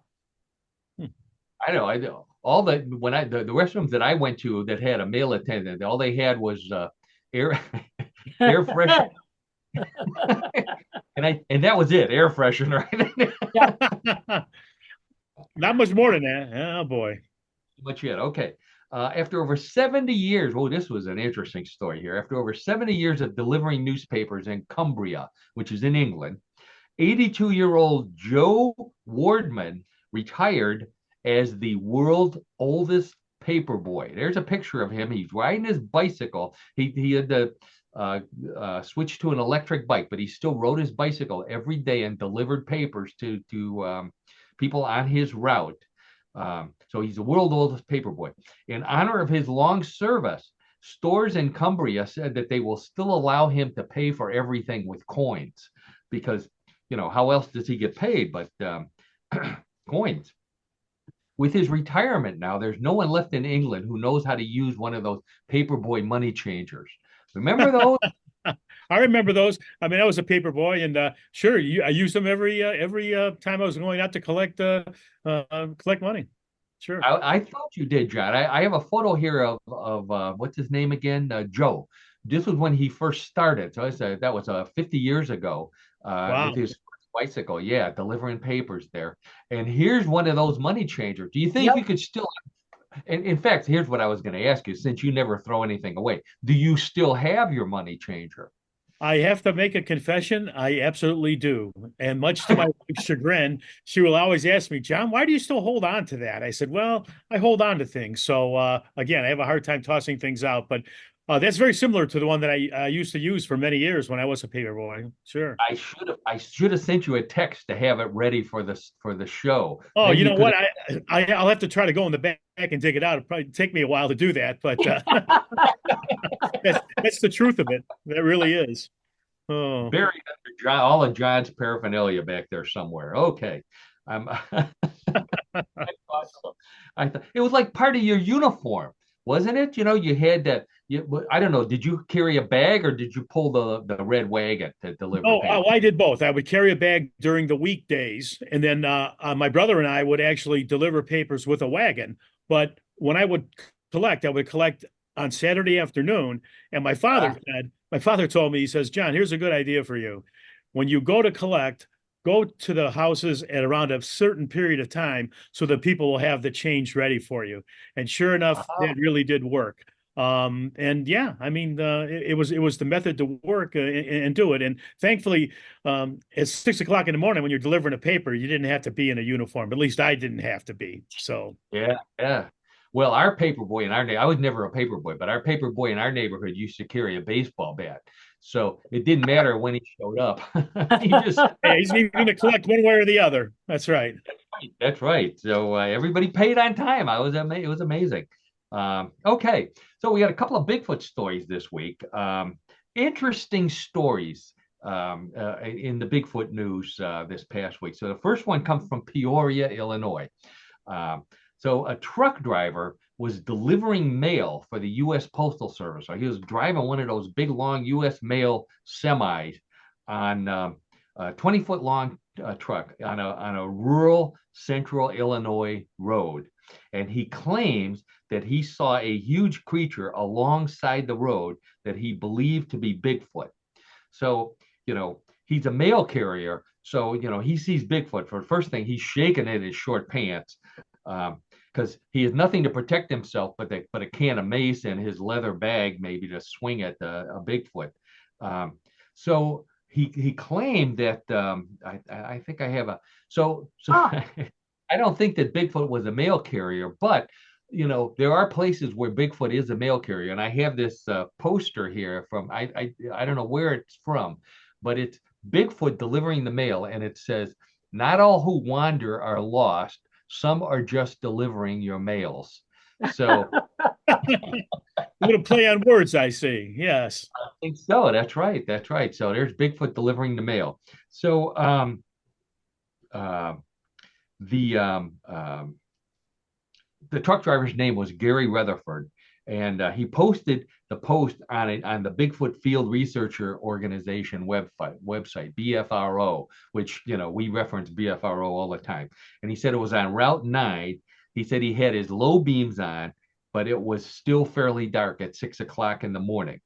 [SPEAKER 1] I know. All the restrooms that I went to that had a male attendant, all they had was air air freshener, and that was it, air freshener.
[SPEAKER 2] Yeah.
[SPEAKER 3] Not much more than that. Oh boy.
[SPEAKER 1] Much yet. Okay. After over 70 years, oh, this was an interesting story here. After over 70 years of delivering newspapers in Cumbria, which is in England, 82-year-old Joe Wardman retired as the world's oldest paper boy. There's a picture of him. He's riding his bicycle. He had to switch to an electric bike, but he still rode his bicycle every day and delivered papers to people on his route. So he's the world's oldest paperboy. In honor of his long service, stores in Cumbria said that they will still allow him to pay for everything with coins because, how else does he get paid but coins? With his retirement now, there's no one left in England who knows how to use one of those paperboy money changers. Remember those?
[SPEAKER 3] I remember those. I mean, I was a paper boy, and sure, I used them every time I was going out to collect money. Sure.
[SPEAKER 1] I thought you did, John. I have a photo here of what's his name again? Joe. This was when he first started. So that was 50 years ago
[SPEAKER 3] Wow.
[SPEAKER 1] with his first bicycle. Yeah, delivering papers there. And here's one of those money changers. Do you think you could still? And in fact, here's what I was going to ask you. Since you never throw anything away, do you still have your money changer?
[SPEAKER 3] I have to make a confession. I absolutely do. And much to my wife's chagrin, she will always ask me, John, why do you still hold on to that? I said, well, I hold on to things. So again, I have a hard time tossing things out, but that's very similar to the one that I used to use for many years when I was a paper boy. Sure.
[SPEAKER 1] I should have sent you a text to have it ready for the show.
[SPEAKER 3] Oh,
[SPEAKER 1] Then
[SPEAKER 3] you
[SPEAKER 1] you
[SPEAKER 3] know
[SPEAKER 1] could
[SPEAKER 3] what? I'll have to try to go in the back and dig it out. It'll probably take me a while to do that, but that's the truth of it. That really is. Oh,
[SPEAKER 1] buried under John, all of John's paraphernalia back there somewhere. Okay. I'm I thought it was like part of your uniform, wasn't it? You had that. I don't know. Did you carry a bag or did you pull the red wagon to deliver
[SPEAKER 3] no,
[SPEAKER 1] papers?
[SPEAKER 3] I did both. I would carry a bag during the weekdays, and then my brother and I would actually deliver papers with a wagon. But when I would collect on Saturday afternoon. And my father told me, he says, John, here's a good idea for you. When you go to collect, go to the houses at around a certain period of time so that people will have the change ready for you. And sure enough,
[SPEAKER 1] Oh,
[SPEAKER 3] that really did work. And yeah, I mean, it was the method to work and do it. And thankfully, at 6 o'clock in the morning when you're delivering a paper, you didn't have to be in a uniform. At least I didn't have to be. So
[SPEAKER 1] yeah, yeah. Well, our paper boy in our neighborhood, I was never a paper boy, but our paper boy in our neighborhood used to carry a baseball bat. So it didn't matter when he showed up. He just,
[SPEAKER 3] yeah, he's going to collect one way or the other. That's right.
[SPEAKER 1] that's right. So everybody paid on time. It was amazing. Okay, so we got a couple of Bigfoot stories this week. Interesting stories in the Bigfoot news this past week. So the first one comes from Peoria, Illinois. Um, so a truck driver was delivering mail for the U.S. Postal Service. So he was driving one of those big, long U.S. mail semis on a 20-foot long truck on a rural central Illinois road. And he claims that he saw a huge creature alongside the road that he believed to be Bigfoot. So, he's a mail carrier. So, he sees Bigfoot. For the first thing, he's shaking in his short pants because he has nothing to protect himself but a can of mace and his leather bag, maybe to swing at a Bigfoot. So he claimed that I think I have a so I don't think that Bigfoot was a mail carrier, but there are places where Bigfoot is a mail carrier, and I have this poster here from I don't know where it's from, but it's Bigfoot delivering the mail, and it says, "Not all who wander are lost. Some are just delivering your mails." So
[SPEAKER 3] A little play on words, I see. Yes.
[SPEAKER 1] I think so. That's right. That's right. So there's Bigfoot delivering the mail. So uh, the the truck driver's name was Gary Rutherford, and he posted the post on the Bigfoot Field Researcher Organization website BFRO, which we reference BFRO all the time. And he said it was on Route 9. He said he had his low beams on, but it was still fairly dark at 6 o'clock in the morning.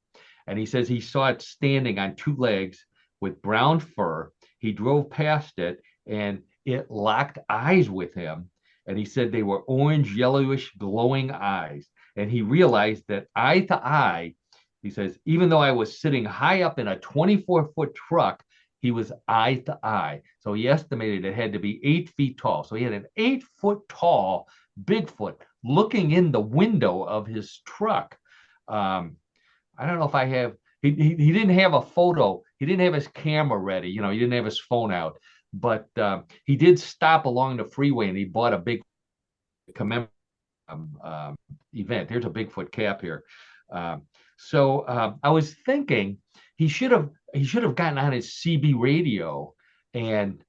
[SPEAKER 1] And he says he saw it standing on two legs with brown fur. He drove past it, and it locked eyes with him. And he said they were orange, yellowish, glowing eyes. And he realized that eye to eye, he says, even though I was sitting high up in a 24-foot truck, he was eye to eye. So he estimated it had to be 8 feet tall. So he had an 8-foot tall Bigfoot looking in the window of his truck. I don't know if I have, he didn't have a photo. He didn't have his camera ready. He didn't have his phone out. But he did stop along the freeway and he bought a big commemorative event. Here's a Bigfoot cap here. So I was thinking he should have gotten on his CB radio and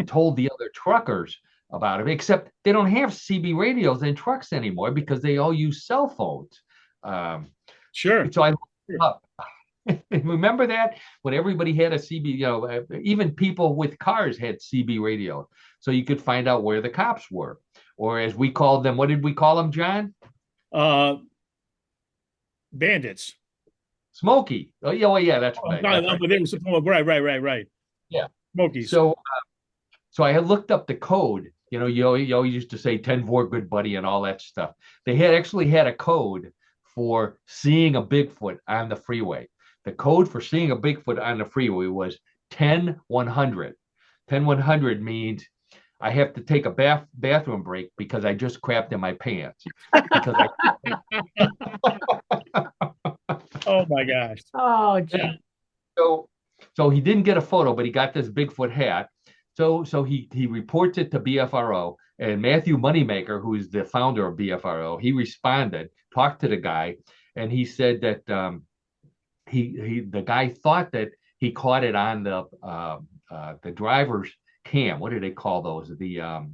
[SPEAKER 1] told the other truckers about it. Except they don't have CB radios in trucks anymore because they all use cell phones.
[SPEAKER 3] Sure.
[SPEAKER 1] So I looked it up. Remember that when everybody had a CB, even people with cars had CB radio, so you could find out where the cops were, or as we called them, what did we call them, John?
[SPEAKER 3] Uh, Bandits.
[SPEAKER 1] Smoky. Oh yeah, well, yeah, that's right. That's right.
[SPEAKER 3] But they were right.
[SPEAKER 1] Yeah.
[SPEAKER 3] Smokies.
[SPEAKER 1] So I had looked up the code. You always used to say 10-4, good buddy, and all that stuff. They had actually had a code for seeing a Bigfoot on the freeway. the code for seeing a Bigfoot on the freeway was 10-100. 10-100 means I have to take a bathroom break because I just crapped in my pants. Because
[SPEAKER 3] Oh my gosh.
[SPEAKER 2] Oh, gee.
[SPEAKER 1] So he didn't get a photo, but he got this Bigfoot hat. So he reports it to BFRO, and Matthew Moneymaker, who is the founder of BFRO, he responded, talked to the guy, and he said that the guy thought that he caught it on the driver's cam. What do they call those? The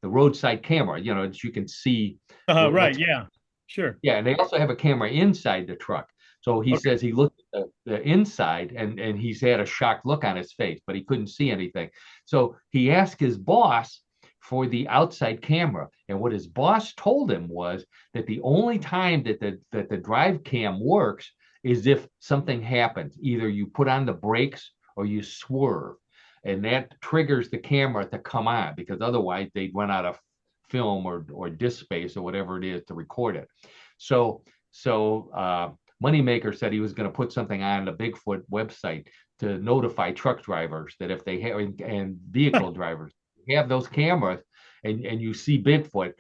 [SPEAKER 1] roadside camera, that you can see.
[SPEAKER 3] Right. Yeah. Sure.
[SPEAKER 1] Yeah, and they also have a camera inside the truck. So he says he looked at the inside and he's had a shocked look on his face, but he couldn't see anything. So he asked his boss for the outside camera. And what his boss told him was that the only time that the drive cam works is if something happens. Either you put on the brakes or you swerve. And that triggers the camera to come on, because otherwise they'd run out of film or disk space or whatever it is to record it. So Moneymaker said he was going to put something on the Bigfoot website to notify truck drivers that if they have, and vehicle drivers have those cameras and you see Bigfoot,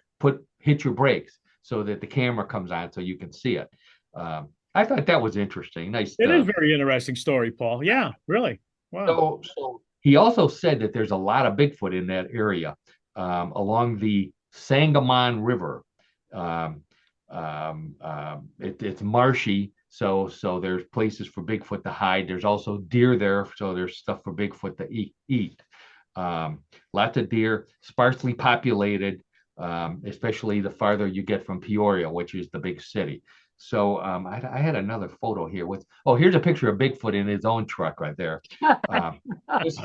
[SPEAKER 1] hit your brakes so that the camera comes on so you can see it. I thought that was interesting. Nice.
[SPEAKER 3] It is a very interesting story, Paul. Yeah, really. Wow.
[SPEAKER 1] So he also said that there's a lot of Bigfoot in that area along the Sangamon River. It's marshy, so there's places for Bigfoot to hide. There's also deer there, so there's stuff for Bigfoot to eat. Lots of deer, sparsely populated, especially the farther you get from Peoria, which is the big city. So I had another photo here here's a picture of Bigfoot in his own truck right there. This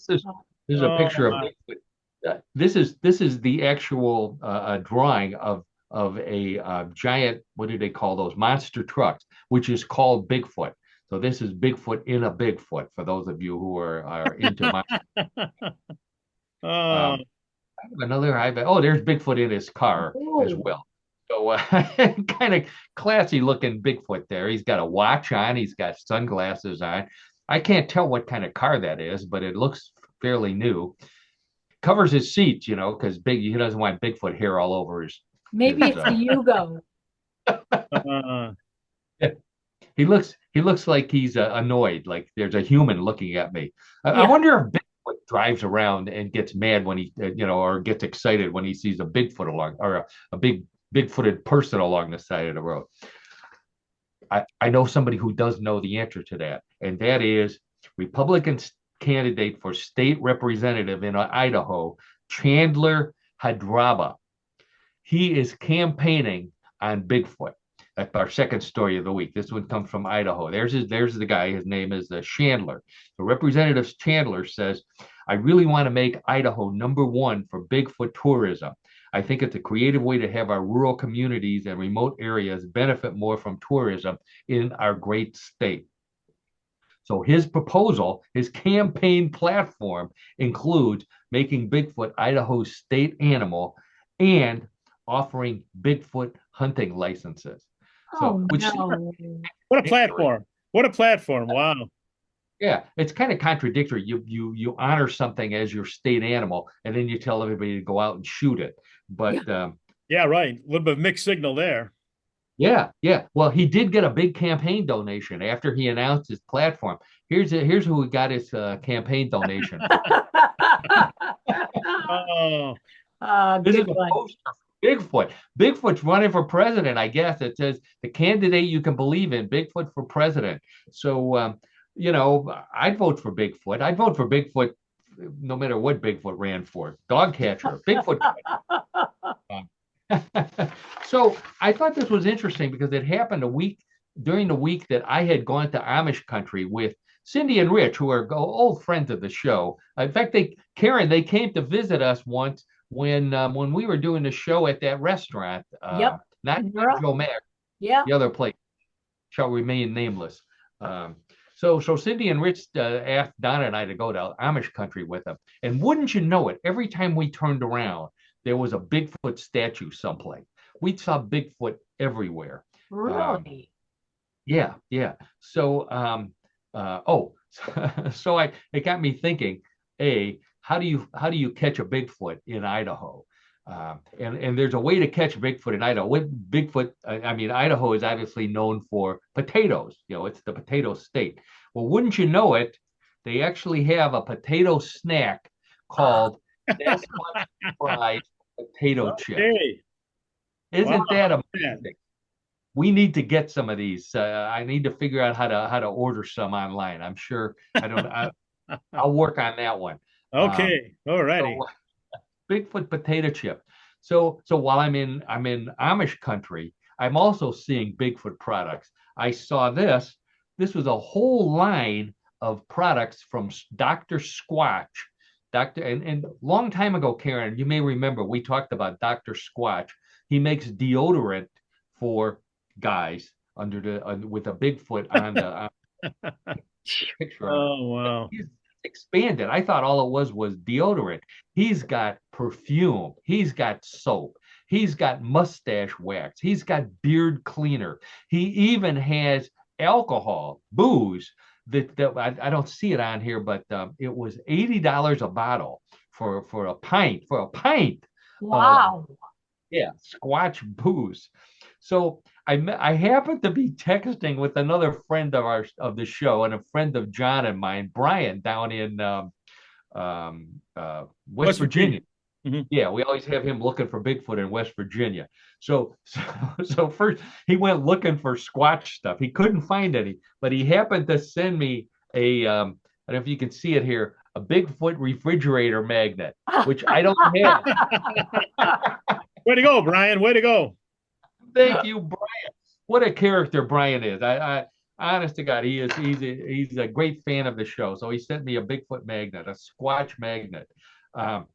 [SPEAKER 1] is a picture of Bigfoot. This is the actual drawing of a giant, what do they call those, monster trucks, which is called Bigfoot. So this is Bigfoot in a Bigfoot for those of you who are into monster. I have another. There's Bigfoot in his car as well. So kind of classy looking Bigfoot there. He's got a watch on. He's got sunglasses on. I can't tell what kind of car that is, but it looks fairly new. Covers his seats, because he doesn't want Bigfoot hair all over his.
[SPEAKER 2] Maybe it's a Yugo.
[SPEAKER 1] He looks like he's annoyed, like there's a human looking at me. I wonder if Bigfoot drives around and gets mad when he, or gets excited when he sees a Bigfoot along, or a big-footed person along the side of the road. I know somebody who does know the answer to that, and that is Republican candidate for state representative in Idaho, Chandler Hadraba. He is campaigning on Bigfoot. That's our second story of the week. This one comes from Idaho. There's the guy. His name is Chandler. So Representative Chandler says, I really want to make Idaho #1 for Bigfoot tourism. I think it's a creative way to have our rural communities and remote areas benefit more from tourism in our great state. So his proposal, his campaign platform, includes making Bigfoot Idaho's state animal and offering Bigfoot hunting licenses. So,
[SPEAKER 3] what a platform! What a platform! Wow.
[SPEAKER 1] Yeah, it's kind of contradictory. You honor something as your state animal, and then you tell everybody to go out and shoot it. But
[SPEAKER 3] yeah, right. A little bit of mixed signal there.
[SPEAKER 1] Yeah. Well, he did get a big campaign donation after he announced his platform. Here's who got his campaign donation. This is a poster for Bigfoot. Bigfoot's running for president, I guess. It says the candidate you can believe in, Bigfoot for president. So, I'd vote for Bigfoot. I'd vote for Bigfoot no matter what Bigfoot ran for. Dog catcher, Bigfoot. So I thought this was interesting because it happened during the week that I had gone to Amish country with Cindy and Rich, who are old friends of the show. In fact, they came to visit us once when we were doing the show at that restaurant. Not Joe Mack. Yeah. The other place shall remain nameless. So Cindy and Rich asked Donna and I to go to Amish country with them. And wouldn't you know it, every time we turned around, there was a Bigfoot statue someplace. We saw Bigfoot everywhere.
[SPEAKER 2] Really?
[SPEAKER 1] Yeah, yeah. So, oh, so it got me thinking. How do you catch a Bigfoot in Idaho? And there's a way to catch Bigfoot in Idaho. With Bigfoot, I mean, Idaho is obviously known for potatoes. You know, it's the potato state. Well, wouldn't you know it? They actually have a potato snack called Sasquatch fried potato chips.
[SPEAKER 3] Okay. Wow.
[SPEAKER 1] Isn't that
[SPEAKER 3] Yeah.
[SPEAKER 1] amazing? We need to get some of these. I need to figure out how to order some online. I'm sure I don't. I'll work on that one. Um,
[SPEAKER 3] Okay. All righty.
[SPEAKER 1] so Bigfoot potato chip. So while I'm in Amish country, I'm also seeing Bigfoot products. I saw this. This was a whole line of products from Dr. Squatch. And long time ago, Karen, you may remember we talked about Dr. Squatch. He makes deodorant for guys under the with a Bigfoot on the picture on it.
[SPEAKER 3] Oh, wow.
[SPEAKER 1] He's expanded. I thought all it was deodorant. He's got perfume. He's got soap. He's got mustache wax. He's got beard cleaner. He even has alcohol, booze. That I don't see it on here, but it was $80 a bottle for a pint of
[SPEAKER 2] Wow.
[SPEAKER 1] yeah, Squatch booze. So I happened to be texting with another friend of the show and a friend of John and mine, Brian, down in West
[SPEAKER 3] West
[SPEAKER 1] Virginia.
[SPEAKER 3] Virginia. Mhm.
[SPEAKER 1] Yeah, we always have him looking for Bigfoot in West Virginia. So first he went looking for Squatch stuff. He couldn't find any, but he happened to send me I don't know if you can see it here, a Bigfoot refrigerator magnet, which I don't have.
[SPEAKER 3] Way to go, Brian. Way to go.
[SPEAKER 1] Thank you, Brian. What a character Brian is. I honest to God, he's a great fan of the show. So he sent me a Bigfoot magnet, a Squatch magnet. Um,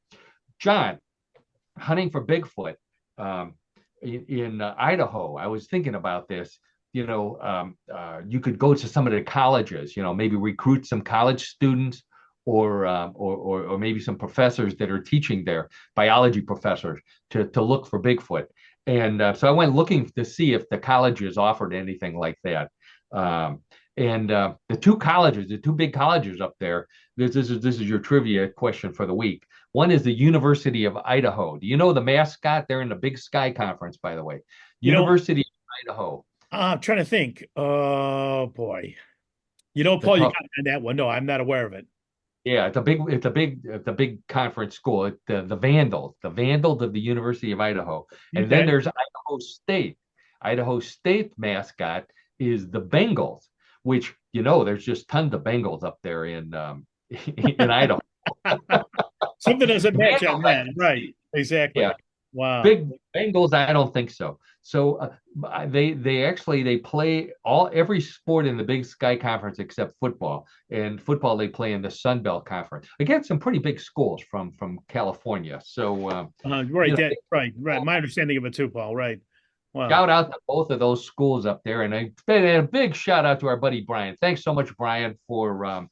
[SPEAKER 1] John, hunting for Bigfoot in Idaho. I was thinking about this. You could go to some of the colleges. Maybe recruit some college students or maybe some professors that are teaching there, biology professors, to look for Bigfoot. And so I went looking to see if the colleges offered anything like that. And the two big colleges up there. This is your trivia question for the week. One is the University of Idaho. Do you know the mascot? They're in the Big Sky Conference, by the way.
[SPEAKER 3] You know,
[SPEAKER 1] University of Idaho.
[SPEAKER 3] I'm trying to think. Oh boy.
[SPEAKER 1] The
[SPEAKER 3] Paul, you
[SPEAKER 1] tough.
[SPEAKER 3] got me on that one. No, I'm not aware of it.
[SPEAKER 1] Yeah, it's a big conference school. The Vandals of the University of Idaho. And then
[SPEAKER 3] Okay.
[SPEAKER 1] there's Idaho State. Idaho State mascot is the Bengals, which there's just tons of Bengals up there in in Idaho.
[SPEAKER 3] Something doesn't
[SPEAKER 1] The
[SPEAKER 3] match on
[SPEAKER 1] Vandals,
[SPEAKER 3] that. Right. Exactly.
[SPEAKER 1] yeah,
[SPEAKER 3] Wow.
[SPEAKER 1] big Bengals. I don't think so. So they play every sport in the Big Sky Conference except football. And football they play in the Sun Belt Conference against some pretty big schools from California. So
[SPEAKER 3] Right.
[SPEAKER 1] they
[SPEAKER 3] Right. Right. My understanding of it too, Paul. Right. Wow.
[SPEAKER 1] shout out to both of those schools up there, and a big shout out to our buddy Brian. Thanks so much, Brian, for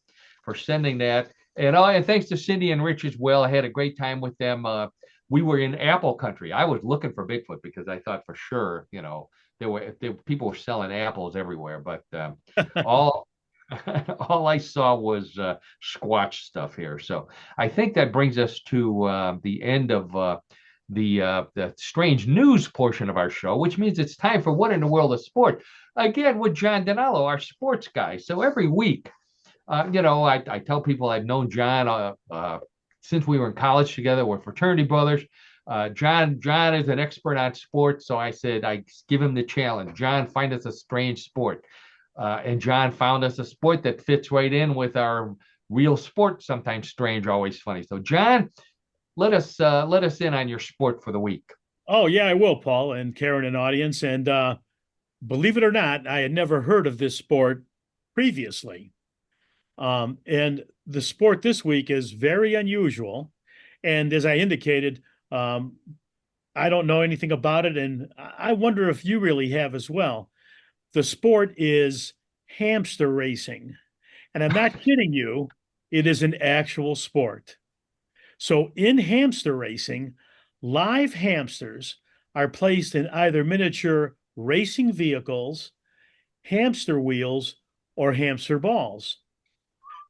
[SPEAKER 1] sending that, and thanks to Cindy and Rich as well. I had a great time with them. We were in Apple Country. I was looking for Bigfoot because I thought for sure, people were selling apples everywhere, but all all I saw was Squatch stuff here. So I think that brings us to the end of the strange news portion of our show, which means it's time for What in the World of Sport, again with John Donallo, our sports guy. So every week, I tell people I've known John since we were in college together. We're fraternity brothers. John is an expert on sports, so I said I give him the challenge. John, find us a strange sport, and John found us a sport that fits right in with our real sport. Sometimes strange, always funny. So John, let us in on your sport for the week.
[SPEAKER 3] Oh, yeah, I will, Paul and Karen and audience. And believe it or not, I had never heard of this sport previously. And the sport this week is very unusual. And as I indicated, I don't know anything about it. And I wonder if you really have as well. The sport is hamster racing. And I'm not kidding you, it is an actual sport. So in hamster racing, live hamsters are placed in either miniature racing vehicles, hamster wheels or hamster balls.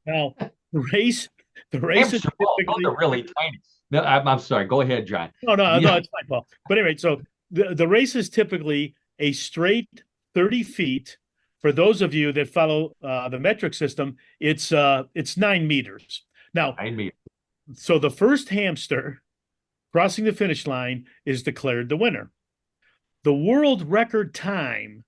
[SPEAKER 3] Now, the race is
[SPEAKER 1] Hamster balls, those
[SPEAKER 3] typically
[SPEAKER 1] are really tiny. No, I'm sorry. Go ahead, John.
[SPEAKER 3] no,
[SPEAKER 1] Yeah.
[SPEAKER 3] it's fine, Paul. But anyway, so the race is typically a straight 30 feet. For those of you that follow the metric system, it's 9 meters. Now,
[SPEAKER 1] I mean,
[SPEAKER 3] so the first hamster crossing the finish line is declared the winner. The world record time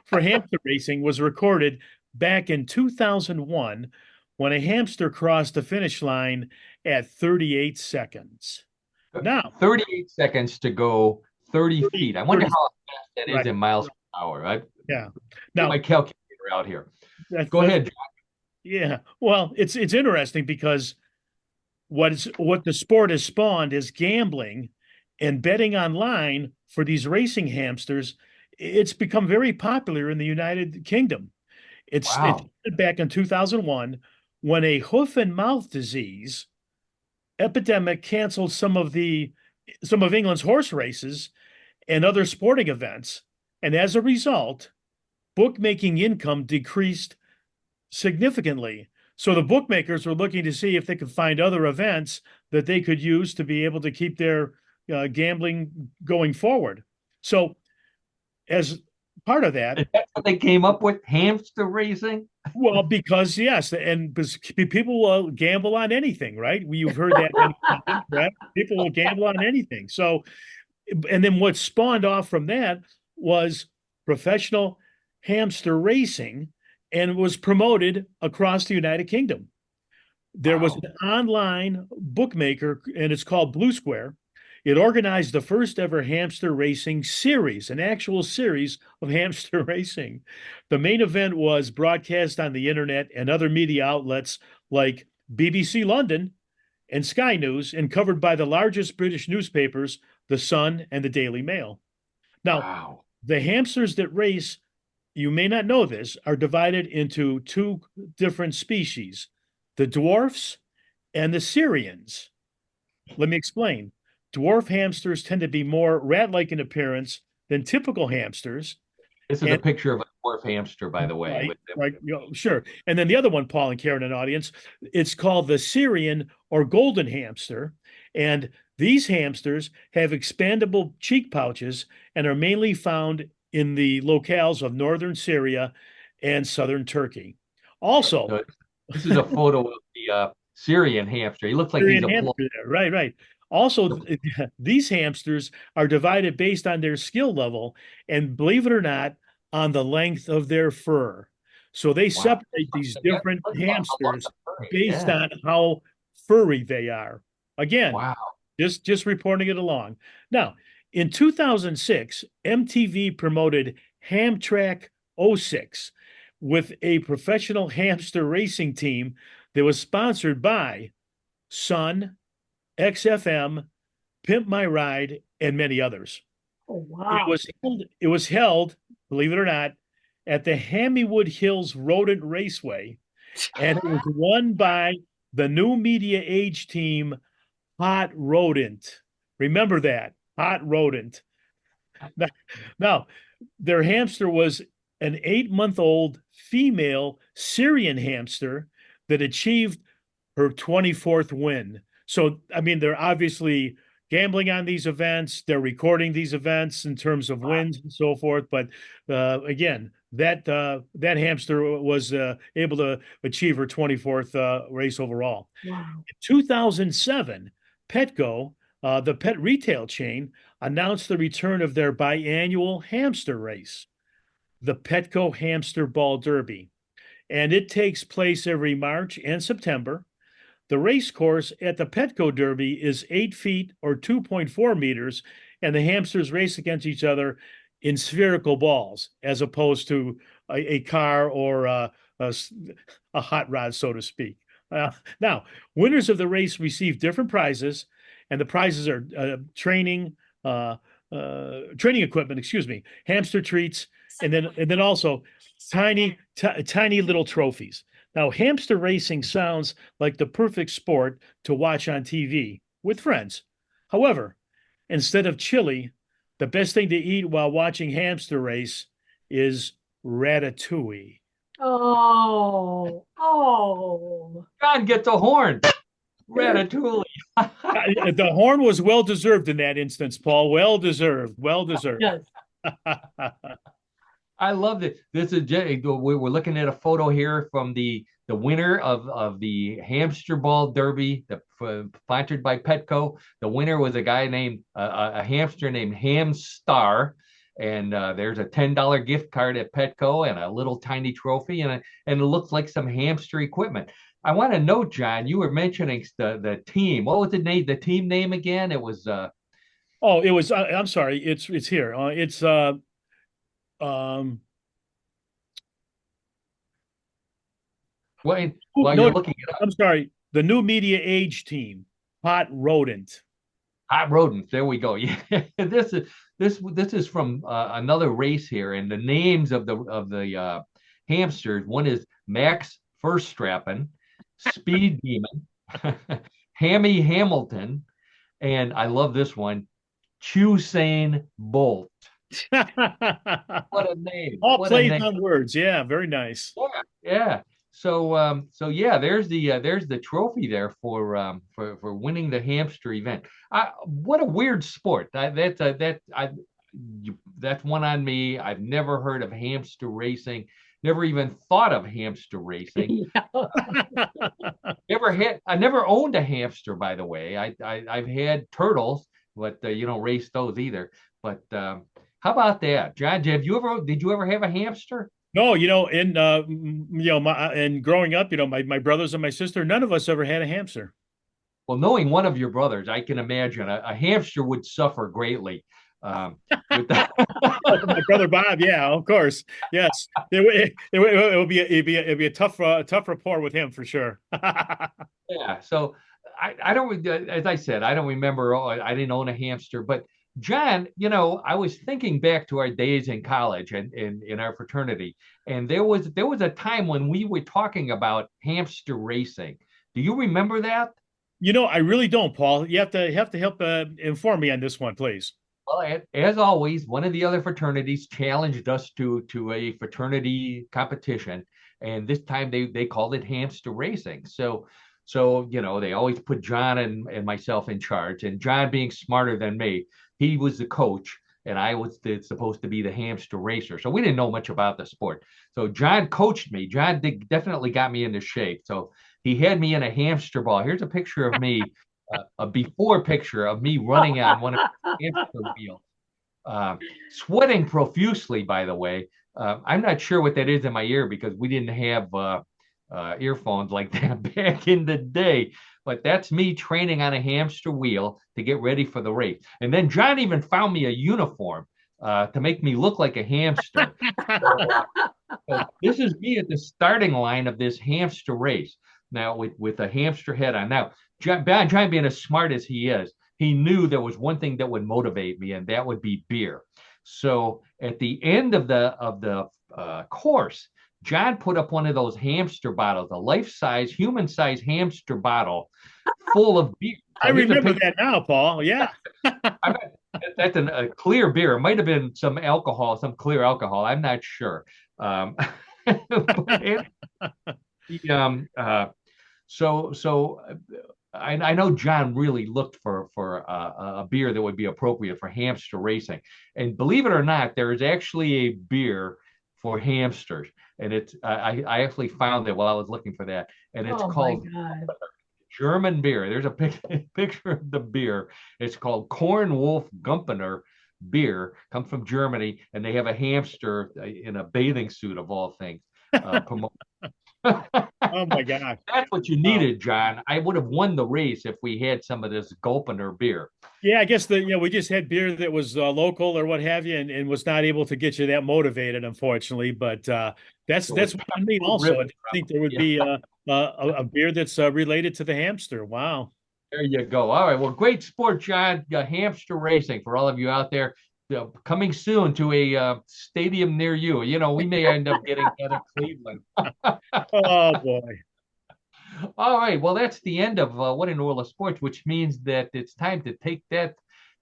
[SPEAKER 3] for hamster racing was recorded back in 2001 when a hamster crossed the finish line at 38 seconds. Now,
[SPEAKER 1] 38 seconds to go 30 feet. I wonder
[SPEAKER 3] 30,
[SPEAKER 1] how fast that is
[SPEAKER 3] right.
[SPEAKER 1] in miles per hour. I
[SPEAKER 3] Yeah.
[SPEAKER 1] get my
[SPEAKER 3] Now,
[SPEAKER 1] calculator out here. Go
[SPEAKER 3] that's
[SPEAKER 1] ahead, John.
[SPEAKER 3] yeah. Well, it's interesting because what the sport has spawned is gambling and betting online for these racing hamsters. It's become very popular in the United Kingdom. It
[SPEAKER 1] Wow.
[SPEAKER 3] started back in 2001 when a hoof and mouth disease epidemic canceled some of England's horse races and other sporting events. And as a result, bookmaking income decreased significantly. So the bookmakers were looking to see if they could find other events that they could use to be able to keep their gambling going forward. So as part of that,
[SPEAKER 1] Is that what they came up with? Hamster racing?
[SPEAKER 3] well, because yes, and people will gamble on anything, right? You've heard that many times, right? People will gamble on anything. So, and then what spawned off from that was professional hamster racing and was promoted across the United Kingdom. There was
[SPEAKER 1] Wow.
[SPEAKER 3] an online bookmaker, and it's called Blue Square. It organized the first ever hamster racing series, an actual series of hamster racing. The main event was broadcast on the internet and other media outlets like BBC London and Sky News, and covered by the largest British newspapers, The Sun and the Daily Mail. Now,
[SPEAKER 1] Wow.
[SPEAKER 3] the hamsters that race, you may not know this, are divided into two different species, the dwarfs and the Syrians. Let me explain. Dwarf hamsters tend to be more rat-like in appearance than typical hamsters.
[SPEAKER 1] This is a
[SPEAKER 3] And
[SPEAKER 1] picture of a dwarf hamster, by the way.
[SPEAKER 3] right, sure. And then the other one, Paul and Karen and audience, it's called the Syrian or golden hamster. And these hamsters have expandable cheek pouches and are mainly found in the locales of northern Syria and southern Turkey. Also,
[SPEAKER 1] So this is a photo of the Syrian hamster. He looks like he's
[SPEAKER 3] Syrian
[SPEAKER 1] a
[SPEAKER 3] hamster there. Right, right. Also, these hamsters are divided based on their skill level and, believe it or not, on the length of their fur. So they
[SPEAKER 1] wow.
[SPEAKER 3] separate these different
[SPEAKER 1] Look at that.
[SPEAKER 3] hamsters based
[SPEAKER 1] Yeah.
[SPEAKER 3] on how furry they are. Again,
[SPEAKER 1] Wow.
[SPEAKER 3] just reporting it along. Now, in 2006, MTV promoted Hamtrak '06 with a professional hamster racing team that was sponsored by Sun, XFM, Pimp My Ride, and many others.
[SPEAKER 2] Oh, wow.
[SPEAKER 3] It was held, believe it or not, at the Hammywood Hills Rodent Raceway, and it was won by the new media age team, Hot Rodent. Remember that, Hot Rodent. Now, their hamster was an 8-month-old female Syrian hamster that achieved her 24th win. So, I mean, they're obviously gambling on these events. They're recording these events in terms of wins and so forth. But again, that hamster was able to achieve her 24th race overall.
[SPEAKER 2] Wow.
[SPEAKER 3] In 2007, Petco, the pet retail chain, announced the return of their biannual hamster race, the Petco Hamster Ball Derby. And it takes place every March and September. The race course at the Petco Derby is 8 feet or 2.4 meters, and the hamsters race against each other in spherical balls, as opposed to a car or a hot rod, so to speak. Now, winners of the race receive different prizes, and the prizes are training equipment, excuse me, hamster treats, and then also tiny little trophies. Now, hamster racing sounds like the perfect sport to watch on TV with friends. However, instead of chili, the best thing to eat while watching hamster race is ratatouille.
[SPEAKER 2] Oh.
[SPEAKER 1] John gets a horn. Ratatouille.
[SPEAKER 3] The horn was well deserved in that instance, Paul. Well deserved. Well deserved.
[SPEAKER 2] Yes.
[SPEAKER 1] I love it. This is we're looking at a photo here from the winner of the Hamster Ball Derby, sponsored by Petco. The winner was a guy named a hamster named Hamstar, and there's a $10 gift card at Petco and a little tiny trophy, and it looks like some hamster equipment. I want to know, John, you were mentioning the team. What was the name? The team name again? It was
[SPEAKER 3] Oh, it was. I'm sorry. It's here. It's um.
[SPEAKER 1] while
[SPEAKER 3] No,
[SPEAKER 1] you're looking it up.
[SPEAKER 3] I'm sorry. The New Media Age team, Hot Rodent.
[SPEAKER 1] Hot rodents. There we go. Yeah, this is from another race here, and the names of the hamsters. One is Max Verstappen, Speed Demon, Hammy Hamilton, and I love this one, Usain Bolt. What a name!
[SPEAKER 3] All
[SPEAKER 1] What a
[SPEAKER 3] plays
[SPEAKER 1] name!
[SPEAKER 3] on words. Yeah, very nice.
[SPEAKER 1] Yeah, yeah. So yeah, there's the trophy there for winning the hamster event. What a weird sport. That's one on me. I've never heard of hamster racing. Never even thought of hamster racing. I never owned a hamster, by the way. I've had turtles, but you don't race those either. But how about that, John? Did you ever have a hamster?
[SPEAKER 3] No, and growing up, my brothers and my sister, none of us ever had a hamster.
[SPEAKER 1] Well, knowing one of your brothers, I can imagine a hamster would suffer greatly. With that.
[SPEAKER 3] My brother Bob, yeah, of course, yes, it would be a tough rapport with him for sure.
[SPEAKER 1] Yeah, so I don't, as I said, I don't remember. I didn't own a hamster, but John, I was thinking back to our days in college and in our fraternity, and there was a time when we were talking about hamster racing. Do you remember that?
[SPEAKER 3] I really don't, Paul. You have to help inform me on this one, please.
[SPEAKER 1] Well, as always, one of the other fraternities challenged us to a fraternity competition, and this time they called it hamster racing. So they always put John and myself in charge, and John, being smarter than me, he was the coach, and I was supposed to be the hamster racer. So we didn't know much about the sport. So John coached me. John definitely got me into shape. So he had me in a hamster ball. Here's a picture of me, a before picture of me running on one of the hamster wheels, sweating profusely, by the way. I'm not sure what that is in my ear because we didn't have earphones like that back in the day. But that's me training on a hamster wheel to get ready for the race. And then John even found me a uniform to make me look like a hamster. So this is me at the starting line of this hamster race. Now with a hamster head on. Now, John being as smart as he is, he knew there was one thing that would motivate me, and that would be beer. So at the end of the course, John put up one of those hamster bottles, a life-size, human-size hamster bottle full of beer. So
[SPEAKER 3] I remember that now, Paul. Yeah.
[SPEAKER 1] That's a clear beer. It might have been some alcohol, some clear alcohol. I'm not sure. So I know John really looked for a beer that would be appropriate for hamster racing. And believe it or not, there is actually a beer for hamsters. And I actually found it while I was looking for that. And it's called German beer. There's a picture of the beer. It's called Kornwolf Gumpener beer. Comes from Germany, and they have a hamster in a bathing suit of all things.
[SPEAKER 3] Oh my God.
[SPEAKER 1] That's what you needed, John. I would have won the race if we had some of this Gulpener beer.
[SPEAKER 3] Yeah, I guess we just had beer that was local or what have you, and was not able to get you that motivated, unfortunately. But that's what I mean. Also, I think there would be a beer that's related to the hamster. Wow.
[SPEAKER 1] There you go. All right. Well, great sport, John. Hamster racing for all of you out there. Coming soon to a stadium near you. We may end up getting out of Cleveland.
[SPEAKER 3] Oh boy.
[SPEAKER 1] All right. Well, that's the end of What in the World of Sports, which means that it's time to take that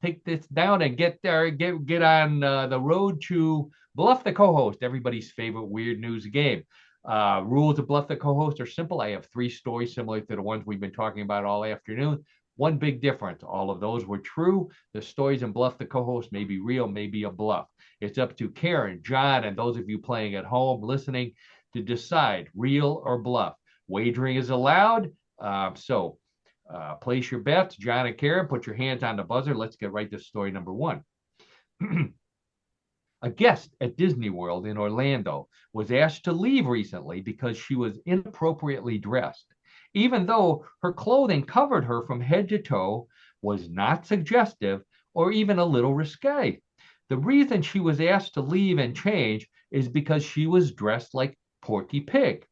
[SPEAKER 1] take this down and get there, get on the road to Bluff the Co-host, everybody's favorite weird news game. Rules of Bluff the Co-host are simple. I have 3 stories similar to the ones we've been talking about all afternoon. One big difference: all of those were true. The stories in Bluff the Co-host may be real, may be a bluff. It's up to Karen, John, and those of you playing at home listening to decide real or bluff. Wagering is allowed. So place your bets. John and Karen, put your hands on the buzzer. Let's get right to story number 1. A guest at Disney World in Orlando was asked to leave recently because she was inappropriately dressed. Even though her clothing covered her from head to toe, was not suggestive, or even a little risque. The reason she was asked to leave and change is because she was dressed like Porky Pig.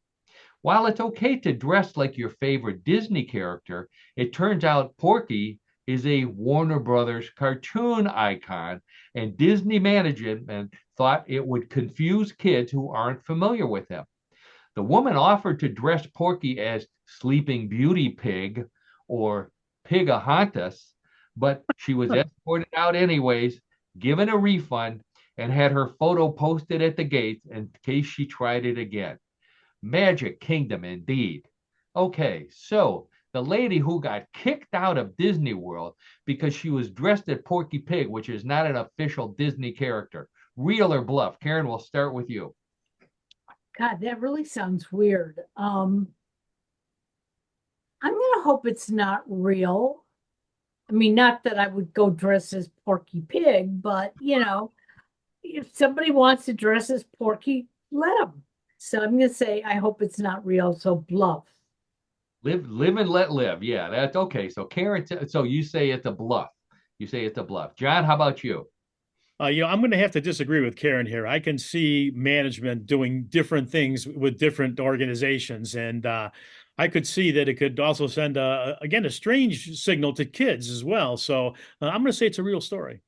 [SPEAKER 1] While it's okay to dress like your favorite Disney character, it turns out Porky is a Warner Brothers cartoon icon, and Disney management thought it would confuse kids who aren't familiar with him. The woman offered to dress Porky as Sleeping Beauty Pig or Pigahontas, but she was escorted out anyways, given a refund, and had her photo posted at the gate in case she tried it again. Magic Kingdom indeed. Okay, so the lady who got kicked out of Disney World because she was dressed as Porky Pig, which is not an official Disney character. Real or bluff? Karen, we'll start with you.
[SPEAKER 2] God, that really sounds weird. I'm gonna hope it's not real. I mean, not that I would go dress as Porky Pig, but if somebody wants to dress as Porky, let them. So I'm gonna say I hope it's not real. So bluff.
[SPEAKER 1] Live and let live. Yeah, that's okay. So Karen, so you say it's a bluff. You say it's a bluff. John, how about you?
[SPEAKER 3] I'm going to have to disagree with Karen here. I can see management doing different things with different organizations, and I could see that it could also send again a strange signal to kids as well. So I'm going to say it's a real story.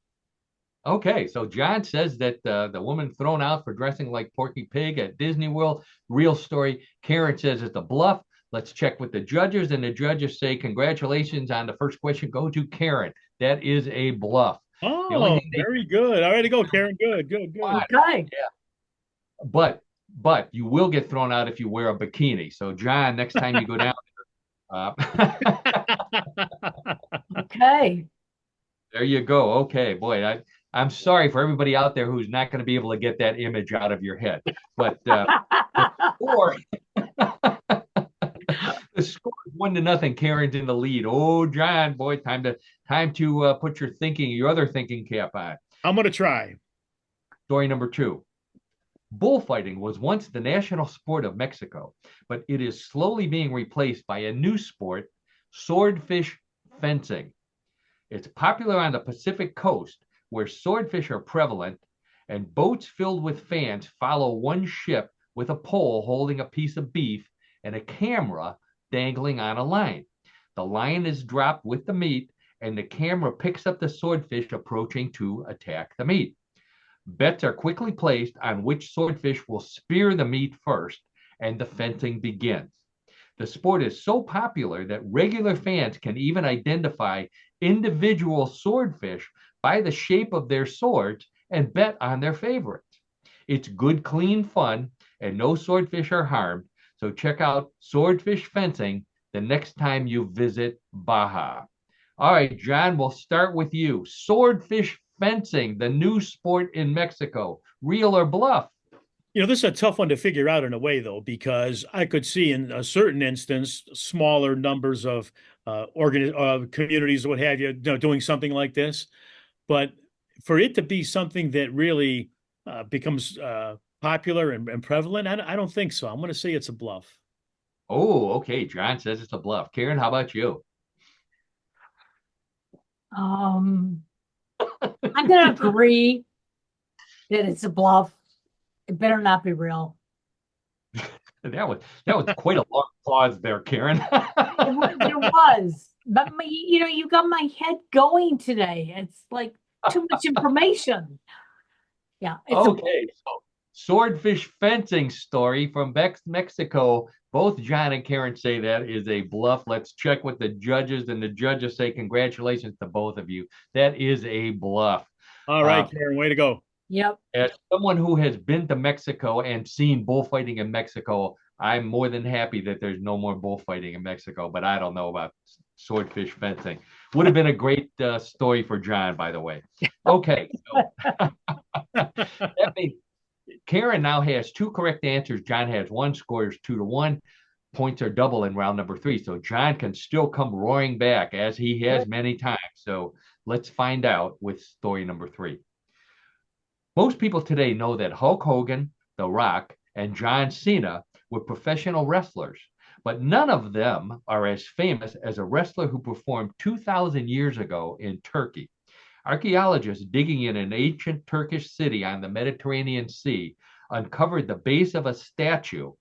[SPEAKER 1] Okay, so John says that the woman thrown out for dressing like Porky Pig at Disney World, real story. Karen says it's a bluff. Let's check with the judges, and the judges say congratulations on the first question. Go to Karen. That is a bluff.
[SPEAKER 3] Oh, very good. All right, to go, Karen. Good.
[SPEAKER 2] Okay.
[SPEAKER 1] Yeah. But you will get thrown out if you wear a bikini. So John, next time you go down
[SPEAKER 2] Okay.
[SPEAKER 1] there you go. Okay, boy, I'm sorry for everybody out there who's not going to be able to get that image out of your head. But or the score is 1-0. Karen's in the lead. Oh, John, boy, time to put your other thinking cap on.
[SPEAKER 3] I'm going to try.
[SPEAKER 1] Story number 2. Bullfighting was once the national sport of Mexico, but it is slowly being replaced by a new sport, swordfish fencing. It's popular on the Pacific coast, where swordfish are prevalent, and boats filled with fans follow one ship with a pole holding a piece of beef and a camera dangling on a line. The line is dropped with the meat, and the camera picks up the swordfish approaching to attack the meat. Bets are quickly placed on which swordfish will spear the meat first, and the fencing begins. The sport is so popular that regular fans can even identify individual swordfish by the shape of their swords and bet on their favorites. It's good, clean fun, and no swordfish are harmed. So check out swordfish fencing the next time you visit Baja. All right, John, we'll start with you. Swordfish fencing, the new sport in Mexico. Real or bluff?
[SPEAKER 3] This is a tough one to figure out in a way, though, because I could see in a certain instance smaller numbers of communities, what have you, doing something like this. But for it to be something that really becomes popular and prevalent, I don't think so. I'm going to say it's a bluff.
[SPEAKER 1] Oh, okay. John says it's a bluff. Karen, how about you?
[SPEAKER 2] I'm going to agree that it's a bluff. It better not be real.
[SPEAKER 1] That was quite a long pause there, Karen.
[SPEAKER 2] There was, but you got my head going today. It's like too much information. Yeah.
[SPEAKER 1] Okay, swordfish fencing story from Mexico. Both John and Karen say that is a bluff. Let's check with the judges, and the judges say congratulations to both of you. That is a bluff.
[SPEAKER 3] All right, Karen, way to go.
[SPEAKER 2] Yep.
[SPEAKER 1] As someone who has been to Mexico and seen bullfighting in Mexico, I'm more than happy that there's no more bullfighting in Mexico, but I don't know about swordfish fencing. Would have been a great story for John, by the way. Okay. So that means Karen now has 2 correct answers. John has 1, score is 2-1. Points are double in round number 3. So John can still come roaring back as he has many times. So let's find out with story number 3. Most people today know that Hulk Hogan, The Rock, and John Cena were professional wrestlers, but none of them are as famous as a wrestler who performed 2,000 years ago in Turkey. Archaeologists digging in an ancient Turkish city on the Mediterranean Sea uncovered the base of a statue.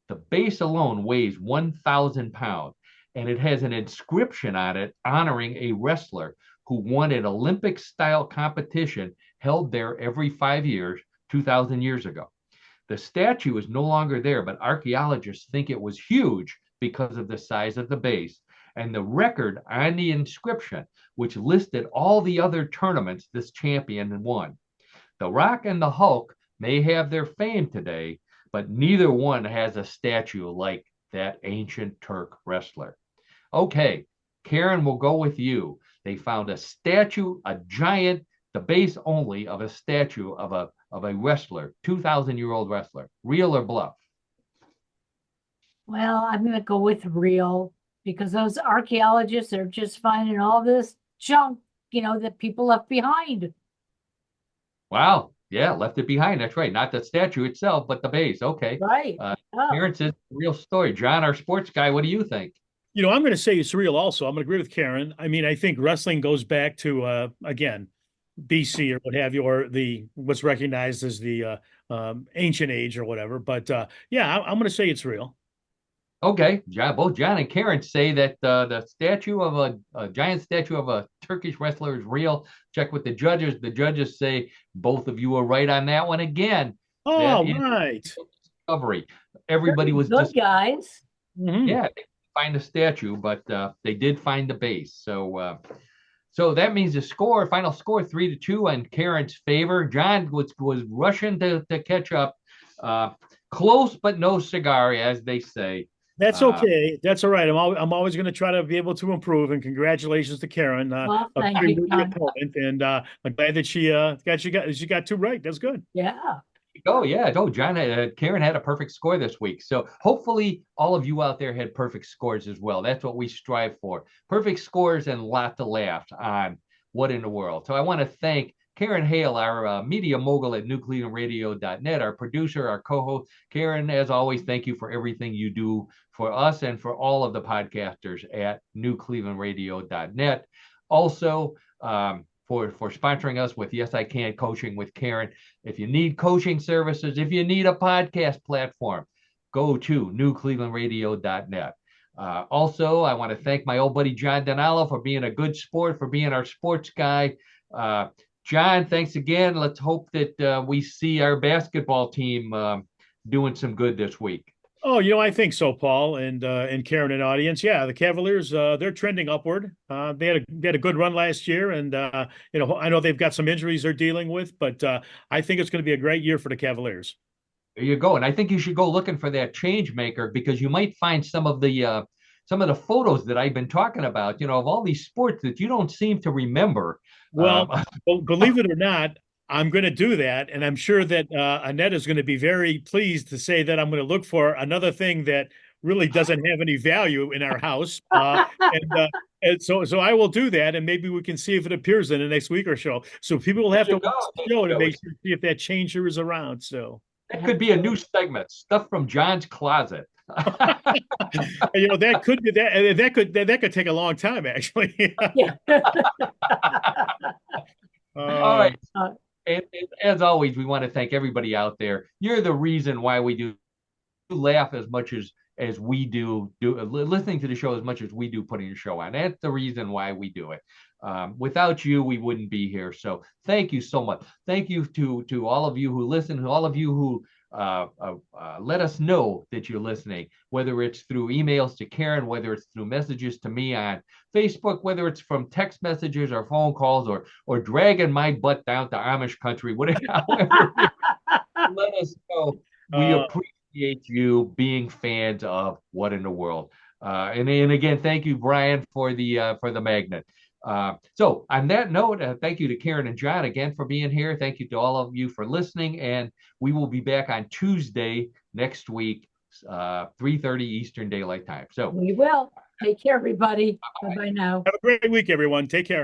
[SPEAKER 1] The base alone weighs 1,000 pounds, and it has an inscription on it honoring a wrestler who won an Olympic-style competition held there every 5 years, 2,000 years ago. The statue is no longer there, but archaeologists think it was huge because of the size of the base and the record on the inscription, which listed all the other tournaments this champion won. The Rock and the Hulk may have their fame today, but neither one has a statue like that ancient Turk wrestler. Okay, Karen, will go with you. They found a statue, a giant, the base only of a statue of a wrestler, 2,000-year-old wrestler. Real or bluff?
[SPEAKER 2] Well, I'm going to go with real because those archaeologists are just finding all this junk, that people left behind.
[SPEAKER 1] Wow. Yeah, left it behind. That's right. Not the statue itself, but the base. Okay.
[SPEAKER 2] Right.
[SPEAKER 1] Karen says real story. John, our sports guy, what do you think?
[SPEAKER 3] I'm going to say it's real also. I'm going to agree with Karen. I mean, I think wrestling goes back to, again, BC or what have you, or what's recognized as the ancient age or whatever. But yeah, I'm going to say it's real.
[SPEAKER 1] Okay, both John and Karen say that the statue of a giant statue of a Turkish wrestler is real. Check with the judges. The judges say both of you are right on that one again.
[SPEAKER 3] Oh, right.
[SPEAKER 1] Discovery. Everybody was
[SPEAKER 2] good, guys.
[SPEAKER 1] Yeah, they find the statue, but they did find the base. So that means the final score, 3-2 in Karen's favor. John was rushing to catch up. Close, but no cigar, as they say.
[SPEAKER 3] That's okay. That's all right. I'm always going to try to be able to improve. And congratulations to Karen,
[SPEAKER 2] well, thank you,
[SPEAKER 3] opponent. And I'm glad that she got 2 right. That's good.
[SPEAKER 2] Yeah.
[SPEAKER 1] Oh yeah, John. Karen had a perfect score this week. So hopefully all of you out there had perfect scores as well. That's what we strive for: perfect scores and lots of laughs on What in the World. So I want to thank Karen Hale, our media mogul at newclevelandradio.net, our producer, our co-host. Karen, as always, thank you for everything you do for us and for all of the podcasters at newclevelandradio.net. Also, for sponsoring us with Yes I Can Coaching with Karen. If you need coaching services, if you need a podcast platform, go to newclevelandradio.net. Also, I want to thank my old buddy John Donalo for being a good sport, for being our sports guy. John, thanks again. Let's hope that we see our basketball team doing some good this week.
[SPEAKER 3] Oh, I think so, Paul, and Karen and audience. Yeah, the Cavaliers, they're trending upward. They had a good run last year, and I know they've got some injuries they're dealing with, but I think it's going to be a great year for the Cavaliers.
[SPEAKER 1] There you go, and I think you should go looking for that change maker, because you might find some of the photos that I've been talking about, of all these sports that you don't seem to remember.
[SPEAKER 3] Well, believe it or not, I'm going to do that, and I'm sure that Annette is going to be very pleased to say that I'm going to look for another thing that really doesn't have any value in our house, and so I will do that, and maybe we can see if it appears in the next week or so. So people will have to watch the show to make sure see if that changer is around. So
[SPEAKER 1] that could be a new segment, stuff from John's closet.
[SPEAKER 3] That could be that could take a long time, actually.
[SPEAKER 2] Yeah.
[SPEAKER 1] All right. And as always, we want to thank everybody out there. You're the reason why we do laugh as much as we do listening to the show as much as we do putting the show on. That's the reason why we do it. Without you, we wouldn't be here. So thank you so much. Thank you to all of you who listen, all of you who let us know that you're listening, whether it's through emails to Karen, whether it's through messages to me on Facebook, whether it's from text messages or phone calls, or dragging my butt down to Amish country, whatever. Let us know. We appreciate you being fans of What in the World. And again, thank you, Brian, for the magnet. So on that note, thank you to Karen and John again for being here. Thank you to all of you for listening, and we will be back on Tuesday next week, 3:30 Eastern Daylight Time. So
[SPEAKER 2] we will. Take care, everybody. Bye-bye now.
[SPEAKER 3] Have a great week, everyone. Take care.